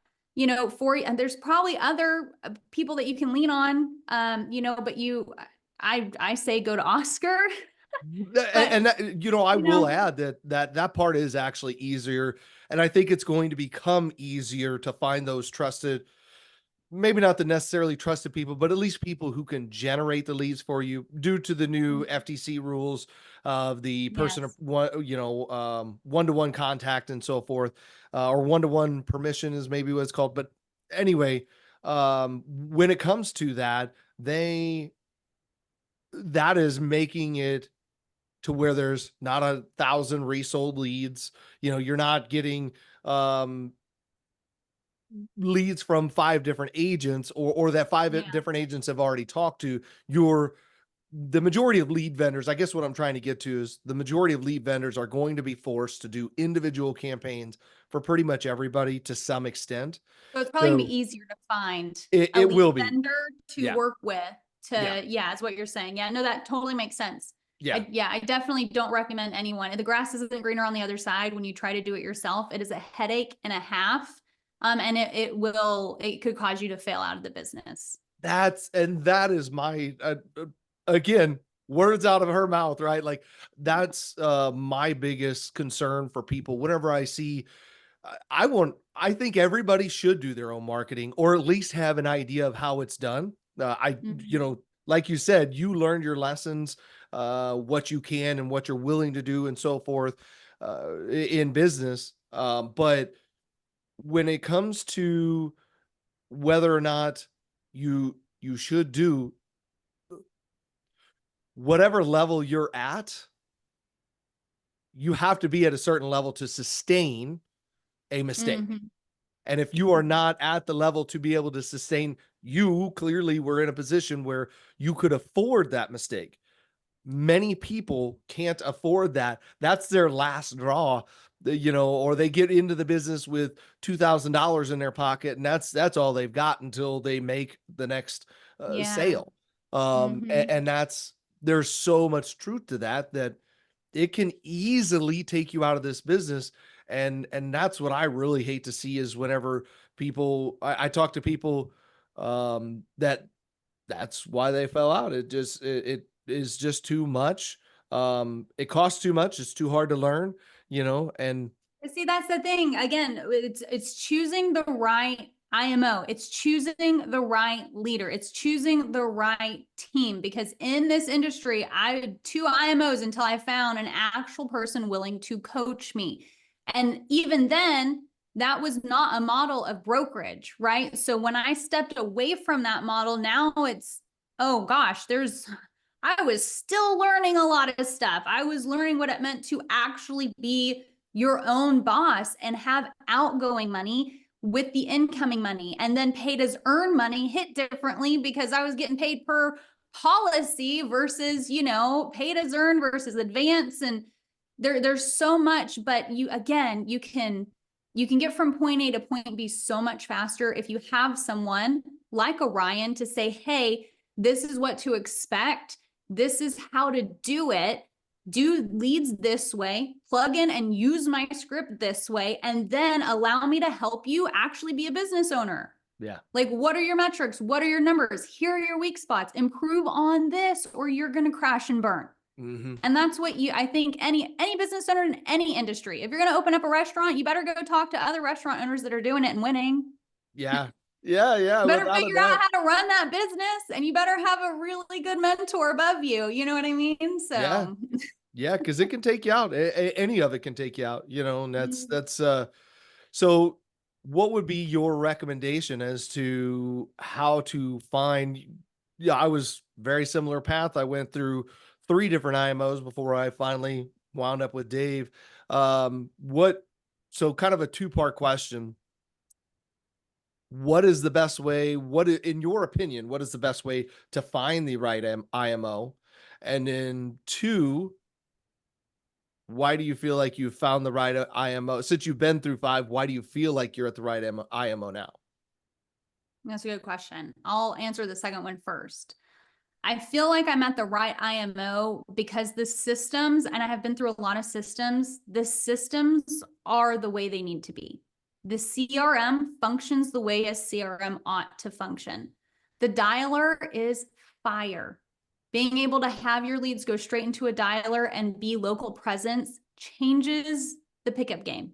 for you. And there's probably other people that you can lean on, but I say go to Oscar, but, And that, I you will know, add that part is actually easier, and I think it's going to become easier to find those trusted, maybe not the necessarily trusted people, but at least people who can generate the leads for you due to the new FTC rules of the person of yes. one, one-to-one contact and so forth, or one-to-one permission is maybe what it's called. But anyway, when it comes to that, that is making it to where there's not 1,000 resold leads. You're not getting um, leads from 5 different agents, or that 5 Yeah. different agents have already talked to. Your The majority of lead vendors, I guess what I'm trying to get to is the majority of lead vendors are going to be forced to do individual campaigns for pretty much everybody to some extent. So it's probably gonna So be easier to find a it lead will be. vendor to Yeah. work with Yeah. yeah, is what you're saying. Yeah, no, that totally makes sense. Yeah. I definitely don't recommend anyone. The grass isn't greener on the other side when you try to do it yourself. It is a headache and a half. And it could cause you to fail out of the business. That is my again, words out of her mouth, right? Like, that's my biggest concern for people whenever I see. I think everybody should do their own marketing, or at least have an idea of how it's done. Mhm. Like you said, you learned your lessons, what you can and what you're willing to do and so forth, in business. But when it comes to whether or not you should do whatever level you're at, you have to be at a certain level to sustain a mistake. Mhm. And if you are not at the level to be able to sustain, you clearly were in a position where you could afford that mistake. Many people can't afford that. That's their last draw, or they get into the business with $2,000 in their pocket, and that's all they've got until they make the next Yeah. sale. Mhm. And there's so much truth to that it can easily take you out of this business. And that's what I really hate to see is whenever I talk to people, that's why they fell out. It is just too much. It costs too much. It's too hard to learn. And See, that's the thing. Again, it's choosing the right IMO. It's choosing the right leader. It's choosing the right team, because in this industry, I had 2 IMOs until I found an actual person willing to coach me. And even then, that was not a model of brokerage, right? So when I stepped away from that model, now it's, oh gosh, I was still learning a lot of stuff. I was learning what it meant to actually be your own boss and have outgoing money with the incoming money, and then paid as earned money hit differently because I was getting paid per policy versus, paid as earned versus advance. And there's so much, but you can get from point A to point B so much faster if you have someone like a Ryan to say, hey, this is what to expect. This is how to do it. Do leads this way, plug in and use my script this way, and then allow me to help you actually be a business owner. Yeah. Like, what are your metrics? What are your numbers? Here are your weak spots. Improve on this, or you're going to crash and burn. Mm-hmm. And that's what I think any business owner in any industry, if you're going to open up a restaurant, you better go talk to other restaurant owners that are doing it and winning. Yeah. Yeah. Yeah. Better Without a figure out doubt. how to run that business, and you better have a really good mentor above you. You know what I mean? Yeah. So Yeah. Cause it can take you out. Any of it can take you out, and so what would be your recommendation as to how to find, yeah, I was very similar path. I went through 3 different IMOs before I finally wound up with Dave. What, so kind of a two-part question. What is the best way? In your opinion, what is the best way to find the right IMO? And then two, why do you feel like you've found the right IMO? Since you've been through 5, why do you feel like you're at the right IMO now? that's a good question. I'll answer the second one first. I feel like I'm at the right IMO because the systems, and I have been through a lot of systems, the systems are the way they need to be. The CRM functions the way a CRM ought to function. The dialer is fire. Being able to have your leads go straight into a dialer and be local presence changes the pickup game.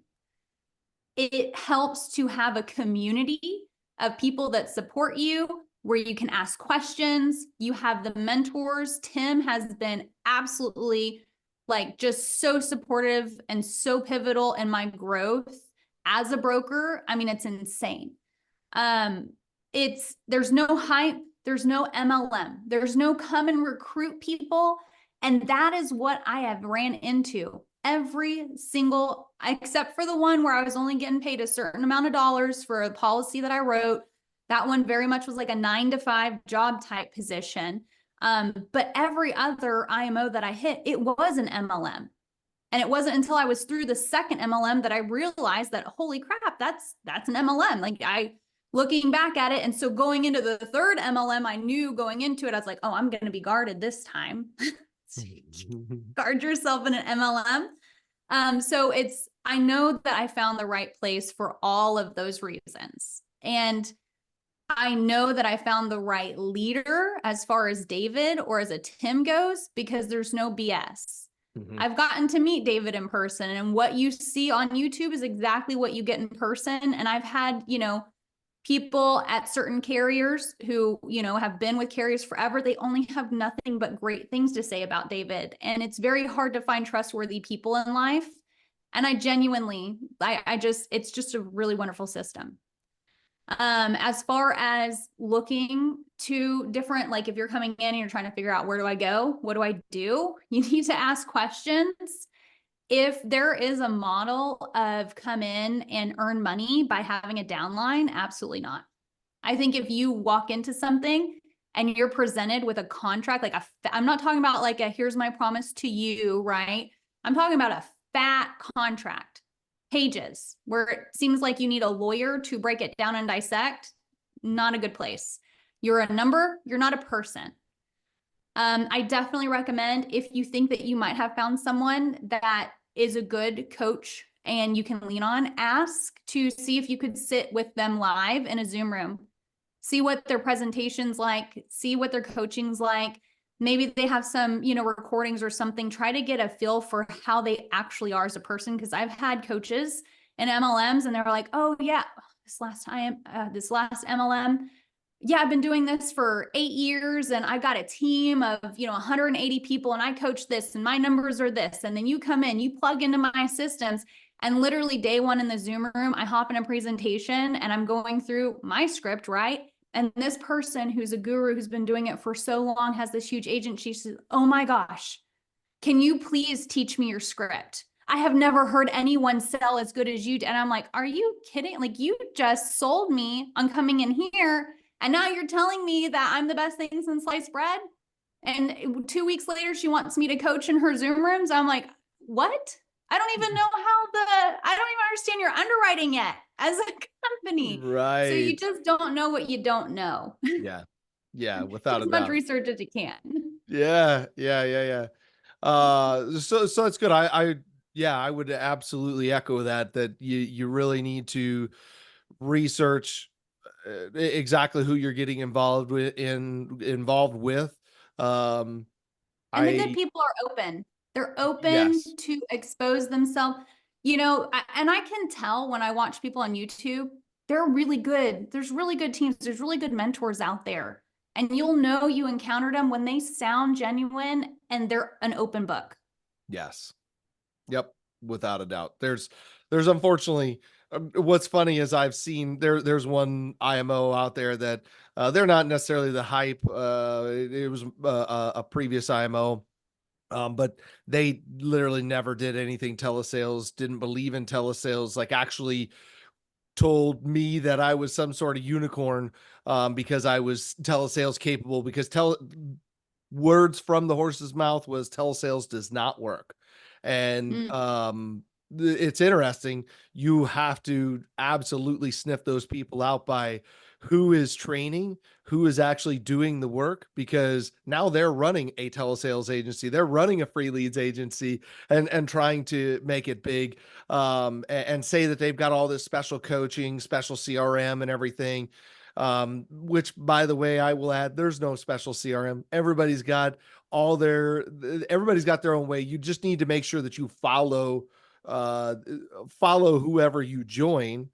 It helps to have a community of people that support you, where you can ask questions. You have the mentors. Tim has been absolutely just so supportive and so pivotal in my growth as a broker. I mean, it's insane. There's no hype, there's no MLM, there's no come and recruit people. And that is what I have ran into every single, except for the one where I was only getting paid a certain amount of dollars for a policy that I wrote. That one very much was like a 9-to-5 job type position. But every other IMO that I hit, it was an MLM. And it wasn't until I was through the second MLM that I realized that, holy crap, that's an MLM. Looking back at it. And so going into the third MLM, I knew going into it, I was like, oh, I'm going to be guarded this time. Guard yourself in an MLM. So I know that I found the right place for all of those reasons. And I know that I found the right leader as far as David or as a Tim goes, because there's no BS. Mm-hmm. I've gotten to meet David in person, and what you see on YouTube is exactly what you get in person. And I've had, people at certain carriers who, have been with carriers forever. They only have nothing but great things to say about David. And it's very hard to find trustworthy people in life. And I genuinely, it's just a really wonderful system. As far as looking to different, if you're coming in and you're trying to figure out, where do I go? What do I do? You need to ask questions. If there is a model of come in and earn money by having a downline, absolutely not. I think if you walk into something and you're presented with a contract, I'm not talking about here's my promise to you, right? I'm talking about a fat contract, pages, where it seems like you need a lawyer to break it down and dissect. Not a good place. You're a number, you're not a person. I definitely recommend, if you think that you might have found someone that is a good coach and you can lean on, ask to see if you could sit with them live in a Zoom room, see what their presentation's like, see what their coaching's like. Maybe they have some, recordings or something. Try to get a feel for how they actually are as a person. Because I've had coaches and MLMs and they're like, oh yeah, this last MLM. Yeah, I've been doing this for 8 years and I've got a team of, 180 people and I coach this and my numbers are this. And then you come in, you plug into my systems, and literally day one in the Zoom room, I hop in a presentation and I'm going through my script, right? And this person who's a guru who's been doing it for so long has this huge agent. She says, oh my gosh, can you please teach me your script? I have never heard anyone sell as good as you do. And I'm like, are you kidding? Like, you just sold me on coming in here. And now you're telling me that I'm the best thing since sliced bread. And 2 weeks later, she wants me to coach in her Zoom rooms. I'm like, what? I don't even know I don't even understand your underwriting yet as a company. So you Right. just don't know what you don't know. Yeah. Yeah, Do without a as much doubt. research as you can. Yeah, yeah, yeah, yeah. So it's good. Yeah, I would absolutely echo that, that you really need to research exactly who you're getting involved with. Um, And the good I people are open. They're open yes, to expose themselves. And I can tell when I watch people on YouTube, they're really good. There's really good teams. There's really good mentors out there. And you'll know you encountered them when they sound genuine and they're an open book. yes, yep, without a doubt. There's unfortunately, what's funny is I've seen there's one IMO out there that they're not necessarily the hype. It was a previous IMO. But they literally never did anything telesales, didn't believe in telesales, like actually told me that I was some sort of unicorn, because I was telesales capable, because words from the horse's mouth was telesales does not work. And Mm, it's interesting. You have to absolutely sniff those people out by who is training, who is actually doing the work, because now they're running a telesales agency, they're running a free leads agency, and trying to make it big, and say that they've got all this special coaching, special CRM and everything. Which, by the way, I will add, there's no special CRM. Everybody's got their own way. You just need to make sure that you uh, follow whoever you join.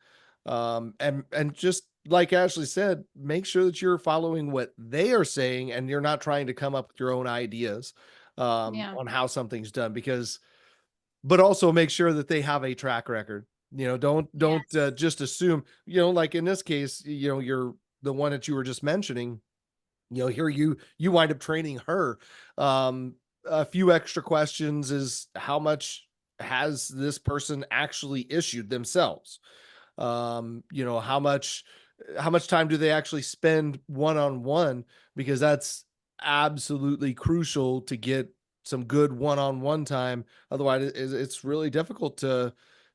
And just like Ashely said, make sure that you're following what they are saying and you're not trying to come up with your own ideas, yeah. on how something's done, but also make sure that they have a track record. Don't Yes. just assume, like in this case, you're the one that you were just mentioning, here you wind up training her. A few extra questions is, how much has this person actually issued themselves? How much time do they actually spend one on one? Because that's absolutely crucial to get some good one on one time. Otherwise, it's really difficult to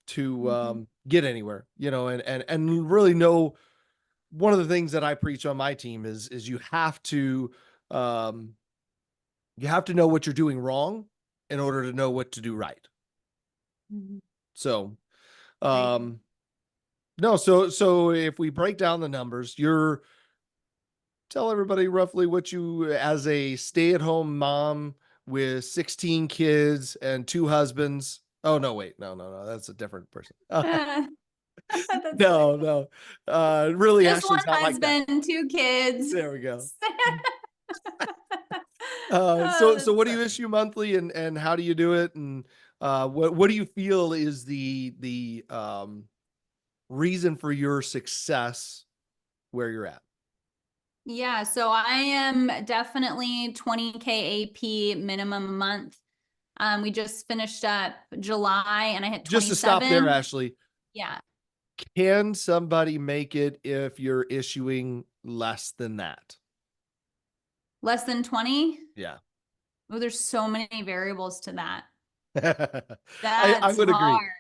Mhm. get anywhere. And really know. One of the things that I preach on my team is um, you have to know what you're doing wrong in order to know what to do right. Mhm. So, I agree. um, no, so if we break down the numbers, tell everybody roughly what you, as a stay-at-home mom with 16 kids and two husbands. Oh no, wait, no, that's a different person. That's No, funny. no, really, Just one Ashley's not like that. husband, two kids. There we go. Oh, So that's what do you funny. issue monthly, and how do you do it? And what do you feel is the reason for your success where you're at? Yeah, so I am definitely 20K AP minimum a month. We just finished up July and I hit Just to stop there, 27. Ashley, Yeah, can somebody make it if you're issuing less than that? less than 20. Yeah. Oh, there's so many variables to that. I That's would agree. hard.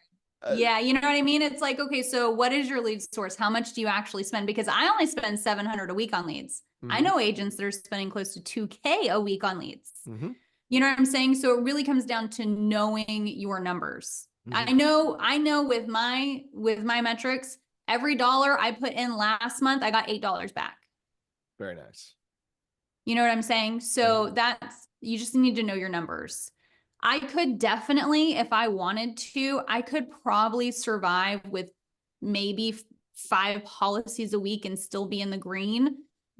Uh, Yeah, you know what I mean? It's like, okay, so what is your lead source? How much do you actually spend? Because I only spend 700 a week on leads. I mhm, know agents that are spending close to 2K a week on leads. mhm, You know what I'm saying? So it really comes down to knowing your numbers. mhm. I know with my metrics, every dollar I put in last month, I got $8 back. Very nice. You know what I'm saying? Mhm. So you just need to know your numbers. I could definitely, if I wanted to, I could probably survive with maybe 5 policies a week and still be in the green,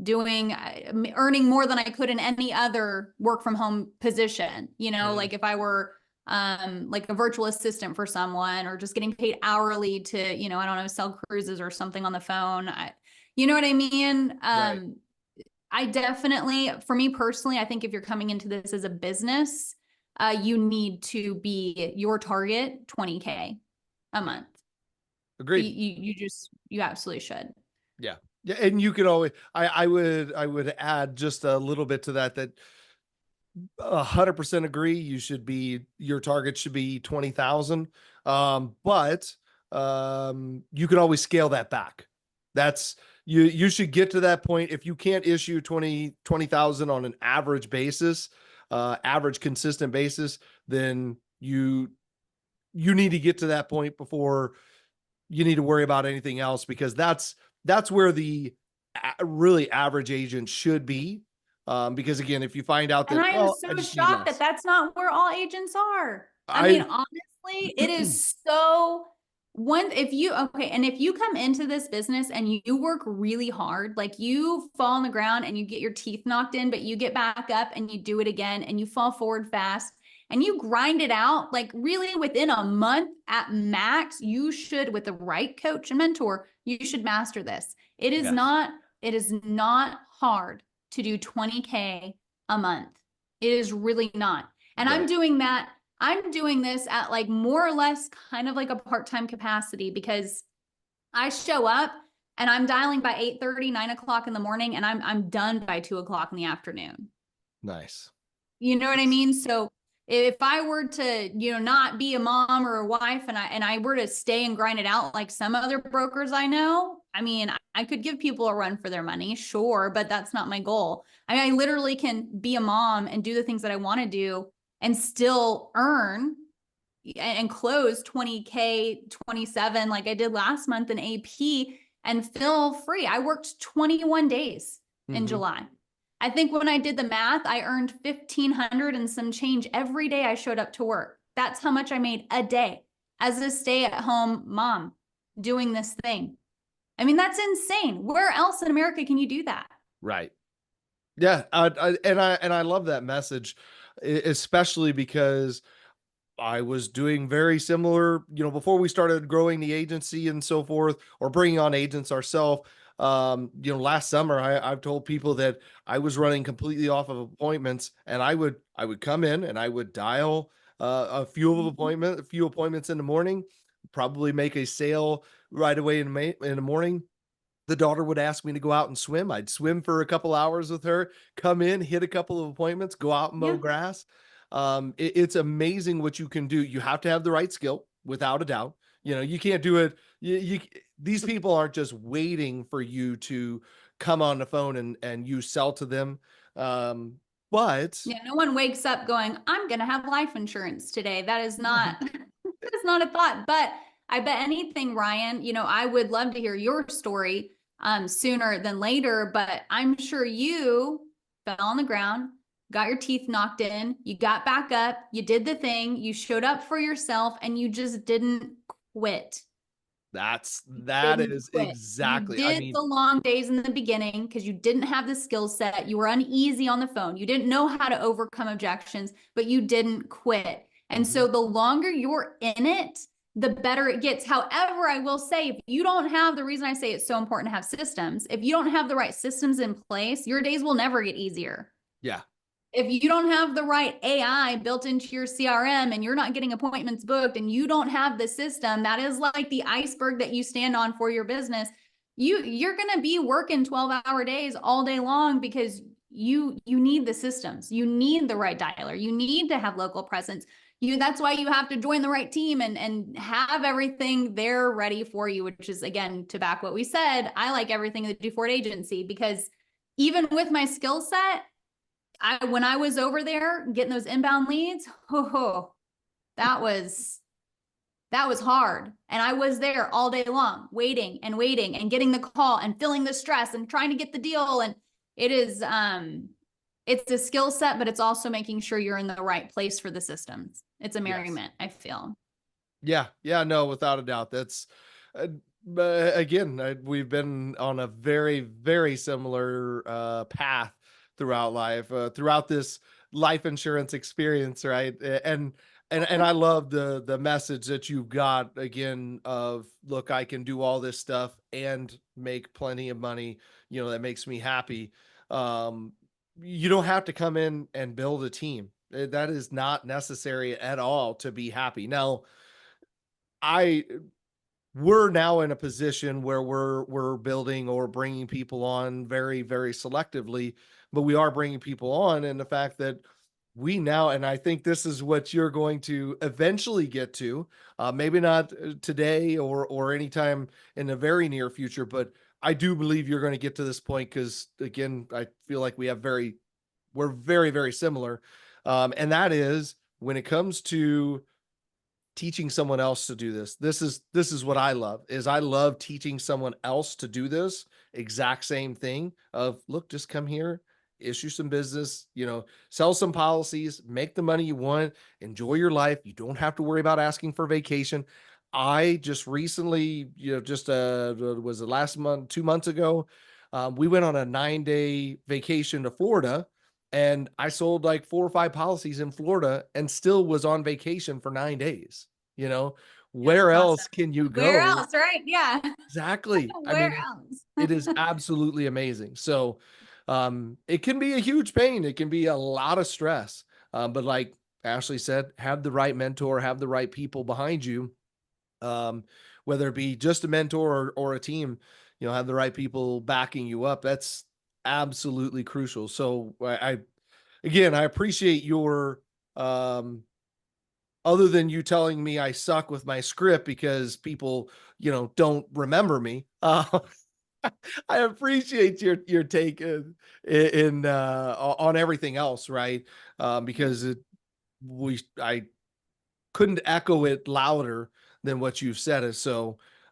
earning more than I could in any other work from home position. Like if I were like a virtual assistant for someone, or just getting paid hourly to, I don't know, sell cruises or something on the phone. You know what I mean? Right. I definitely, for me personally, I think if you're coming into this as a business, you need to be your target 20K a month. Agreed. You absolutely should. Yeah. Yeah. And you could always, I would add just a little bit to that, 100% agree. Your target should be 20,000. But you can always scale that back. That's, you should get to that point. If you can't issue 20,000 on an average basis, average consistent basis, then you need to get to that point before you need to worry about anything else, because that's where the really average agent should be. Because again, if you find out And that, I am well, so I just need shocked that less. that's not where all agents are. I mean, I honestly, it is so if you come into this business and you work really hard, like you fall on the ground and you get your teeth knocked in, but you get back up and you do it again and you fall forward fast and you grind it out, like really within a month at max, you should, with the right coach and mentor, you should master this. yes, It is not hard to do 20K a month. It is really not. And right. I'm doing this at like more or less kind of like a part-time capacity, because I show up and I'm dialing by 8:30, 9 o'clock in the morning, and I'm done by 2 o'clock in the afternoon. Nice. You know what I mean? So if I were to, not be a mom or a wife, and I were to stay and grind it out like some other brokers I know, I mean, I could give people a run for their money, sure, but that's not my goal. I mean, I literally can be a mom and do the things that I want to do and still earn and close 20K, 27, like I did last month in AP, and feel free. I worked 21 days in Mm-hmm. July. I think when I did the math, I earned 1,500 and some change every day I showed up to work. That's how much I made a day as a stay-at-home mom doing this thing. I mean, that's insane. Where else in America can you do that? Right. Yeah. And I love that message, especially because I was doing very similar, before we started growing the agency and so forth, or bringing on agents ourselves. Last summer, I've told people that I was running completely off of appointments, and I would come in and I would dial a few appointments in the morning, probably make a sale right away in the morning. The daughter would ask me to go out and swim. I'd swim for a couple hours with her, come in, hit a couple of appointments, go out and mow Yeah. grass. It's amazing what you can do. You have to have the right skill, without a doubt. You can't do it. These people aren't just waiting for you to come on the phone and you sell to them. But Yeah, no one wakes up going, I'm going to have life insurance today. That is not, that is not a thought. But I bet anything, Ryan, I would love to hear your story sooner than later, but I'm sure you fell on the ground, got your teeth knocked in, you got back up, you did the thing, you showed up for yourself, and you just didn't quit. that Didn't is quit. You exactly. I did mean, the long days in the beginning because you didn't have the skill set. You were uneasy on the phone. You didn't know how to overcome objections, but you didn't quit. And mhm, so the longer you're in it, the better it gets. However, I will say, if you don't have the reason I say it's so important to have systems, if you don't have the right systems in place, your days will never get easier. yeah, If you don't have the right AI built into your CRM and you're not getting appointments booked and you don't have the system, that is like the iceberg that you stand on for your business. You're going to be working 12-hour days all day long because you need the systems. You need the right dialer. You need to have local presence. That's why you have to join the right team and have everything there ready for you, which is, again, to back what we said, I like everything that do Ford agency, because even with my skill set, when I was over there getting those inbound leads, that was hard. And I was there all day long, waiting and getting the call and feeling the stress and trying to get the deal. And it is, it's a skill set, but it's also making sure you're in the right place for the systems. It's a yes. merriment, I feel. Yeah, yeah, no, without a doubt. That's But again, we've been on a very, very similar path throughout life, throughout this life insurance experience, right? And I love the message that you've got again of, look, I can do all this stuff and make plenty of money, that makes me happy. Um, you don't have to come in and build a team. That is not necessary at all to be happy. Now, I we're now in a position where we're building or bringing people on very, very selectively, but we are bringing people on. And the fact that we now, and I think this is what you're going to eventually get to, maybe not today or anytime in the very near future, but I do believe you're going to get to this point, because again, I feel like we're very, very similar. And that is when it comes to teaching someone else to do this. This is what I love, is I love teaching someone else to do this exact same thing of, look, just come here, issue some business, sell some policies, make the money you want, enjoy your life. You don't have to worry about asking for vacation. I just recently, just was it last month, 2 months ago, we went on a 9-day vacation to Florida, and I sold like 4 or 5 policies in Florida and still was on vacation for 9 days, you know? That's Where awesome. else can you Where go? else, right? Yeah. Exactly. I Where mean, else? it is absolutely amazing. So, it can be a huge pain. It can be a lot of stress. But like Ashley said, have the right mentor, have the right people behind you. Um, whether it be just a mentor or a team, have the right people backing you up. That's absolutely crucial. So again, I appreciate your, um, other than you telling me I suck with my script because people, don't remember me. I appreciate your take on everything else, right? Because I couldn't echo it louder than what you've said it.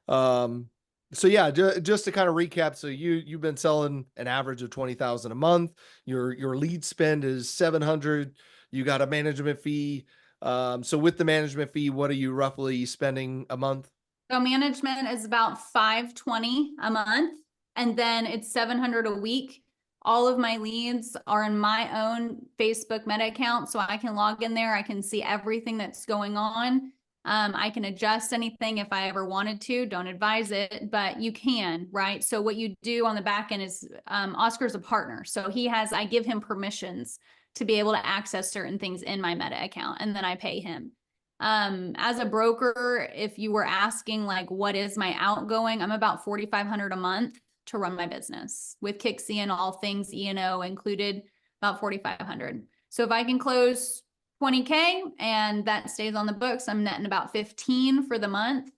Um, so yeah, just to kind of recap, so you've been selling an average of 20,000 a month. Your lead spend is 700. You got a management fee. So with the management fee, what are you roughly spending a month? So management is about 520 a month, and then it's 700 a week. All of my leads are in my own Facebook Meta account, so I can log in there. I can see everything that's going on. I can adjust anything if I ever wanted to. Don't advise it, but you can, right? So what you do on the back end is Oscar's a partner, so I give him permissions to be able to access certain things in my Meta account, and then I pay him. As a broker, if you were asking like what is my outgoing, I'm about 4,500 a month to run my business with Kixie and all things E&O included, about 4,500. So if I can close 20K and that stays on the books, I'm netting about 15 for the month.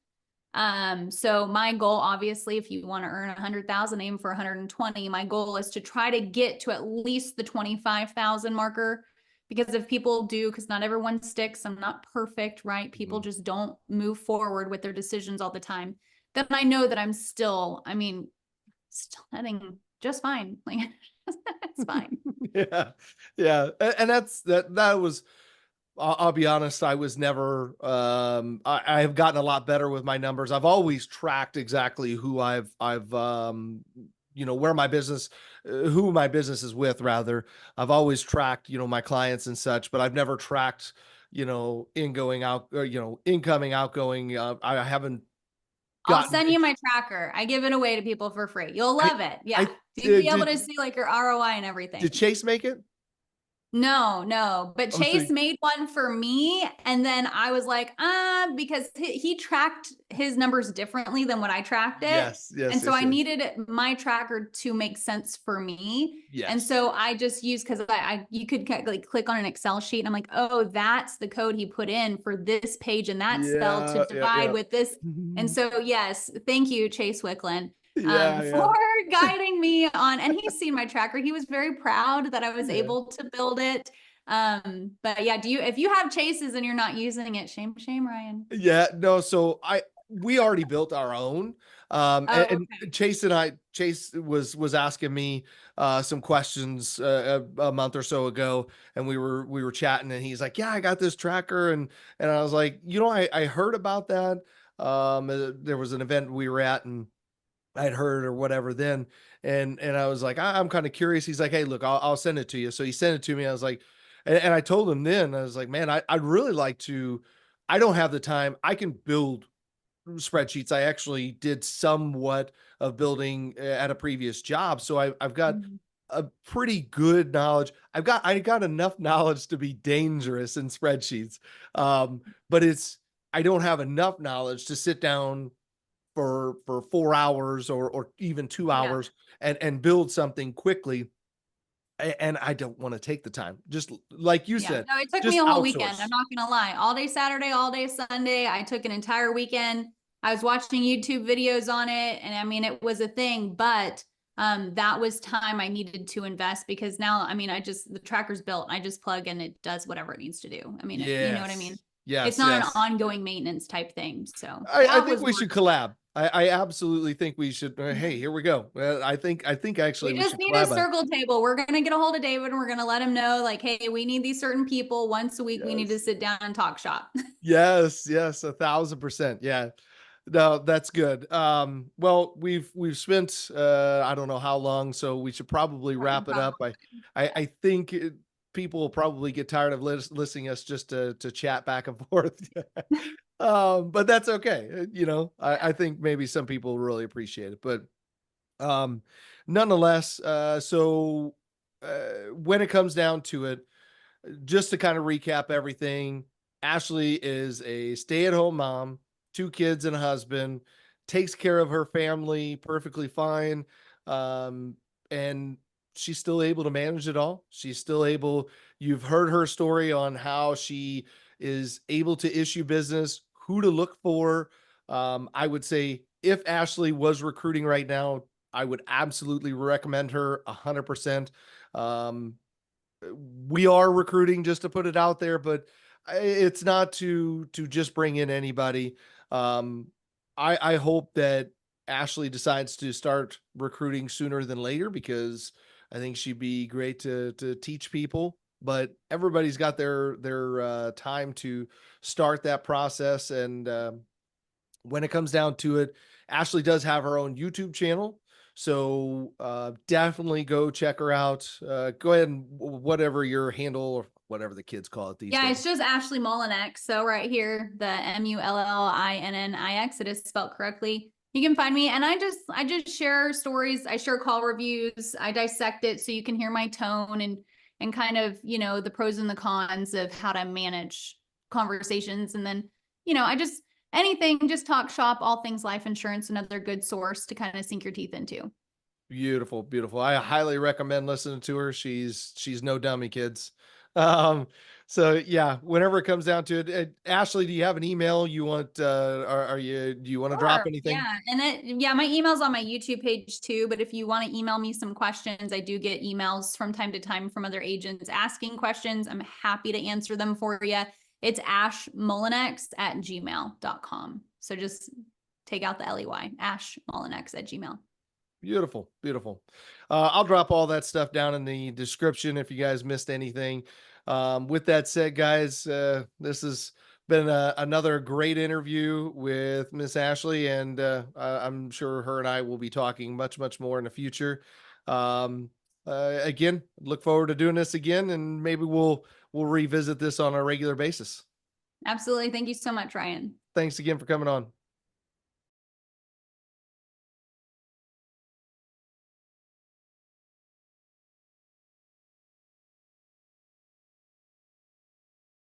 So my goal, obviously, if you want to earn 100,000, aim for 120. My goal is to try to get to at least the 25,000 marker, because if people do, because not everyone sticks, I'm not perfect, right? People Mhm. just don't move forward with their decisions all the time. Then I know that I'm still, still heading just fine. Like it's fine. Yeah, yeah, and that was. I'll be honest. I was never. I have gotten a lot better with my numbers. I've always tracked exactly who I've where my business, who my business is with. Rather, I've always tracked my clients and such, but I've never tracked ingoing out, incoming, outgoing. I haven't I'll gotten. send you my tracker. I give it away to people for free. You'll I love it. Yeah. I You'll be able did. to see like your ROI and Did everything. Chase make it? No, no. But Oh, so Chase made one for me. And then I was like, because he tracked his numbers differently than what I tracked it. yes, And yes, so yes, I yes, needed my tracker to make sense for me. And yes. so I just used, because you could like click on an Excel sheet and I'm like, oh, that's the code he put in for this page in that cell to Yeah, yeah, divide yeah. with this. And so, yes, thank you, Chase Wicklund, Yeah, yeah. for guiding me on, and he's seen my tracker. He was very proud that I was Yeah. able to build it. But yeah, if you have chases and you're not using it, shame, Ryan. Yeah, no, so we already built our own. Oh, And Chase was asking me some questions a month or so ago, and we were chatting, and he's like, "Yeah, I got this tracker," and I was like, "I heard about that. There was an event we were at, and I'd heard or whatever then, and I was like, I'm kind of curious. He's like, hey, look, I'll send it to you. So he sent it to me. I was like, and I told him then, I was like, man, I'd really like to. I don't have the time. I can build spreadsheets. I actually did somewhat of building at a previous job, so I've got Mhm. a pretty good knowledge. I got enough knowledge to be dangerous in spreadsheets, but I don't have enough knowledge to sit down for 4 hours or even two Yeah. hours and build something quickly. And I don't want to take the time. Just like you Yeah. said, No, it took me just a whole weekend. I'm outsource. not gonna lie. All day Saturday, all day Sunday. I took an entire weekend. I was watching YouTube videos on it, and I mean, it was a thing, but that was time I needed to invest because now, I mean, the tracker's built. I just plug and it does whatever it needs to do. I mean, you know what I mean? Yes. It's Yes, not an yes. ongoing maintenance type thing. So I that think was we should worth collab. I absolutely think we should. it. Hey, here we go. I think actually We we just should need a collab on. circle table. We're going to get a hold of David and we're going to let him know, like, hey, we need these certain people once a week. We need to Yes. sit down and talk shop. Yes, yes, 1,000%. Yeah. No, that's good. Well, we've spent I don't know how long, so we should probably Right, wrap it up. probably. I think people will probably get tired of listening us just to chat back and forth. But that's okay. I think maybe some people really appreciate it, but um, nonetheless, when it comes down to it, just to kind of recap everything, Ashely is a stay-at-home mom, 2 kids and a husband, takes care of her family perfectly fine, and she's still able to manage it all. She's still able. You've heard her story on how she is able to issue business, who to look for. I would say if Ashely was recruiting right now, I would absolutely recommend her 100%. Um, we are recruiting, just to put it out there, but it's not to just bring in anybody. Um, I hope that Ashely decides to start recruiting sooner than later, because I think she'd be great to teach people. But everybody's got their time to start that process, and when it comes down to it, Ashely does have her own YouTube channel. So definitely go check her out. Go ahead and whatever your handle or whatever the kids call it these Yeah, days. it's just Ashely Mullinix. So right here, the Mullinnix, it is spelled correctly. You can find me, and I just share stories. I share call reviews. I dissect it so you can hear my tone and kind of the pros and the cons of how to manage conversations, and then I just anything, just talk shop, all things life insurance, another good source to kind of sink your teeth into. Beautiful, beautiful. I highly recommend listening to her. She's no dummy, kids. Um, so yeah, whenever it comes down to it, Ashely, do you have an email you want? Are you do you want to drop Sure. anything? Yeah. Yeah, my email's on my YouTube page too. But if you want to email me some questions, I do get emails from time to time from other agents asking questions. I'm happy to answer them for you. It's ashmullinex@gmail.com. So just take out the LEY, ashmullinex@gmail. Beautiful, beautiful. I'll drop all that stuff down in the description if you guys missed anything. With that said, guys, this has been another great interview with Miss Ashely, and I'm sure her and I will be talking much, much more in the future. Um, again, look forward to doing this again, and maybe we'll revisit this on a regular basis. Absolutely. Thank you so much, Ryan. Thanks again for coming on.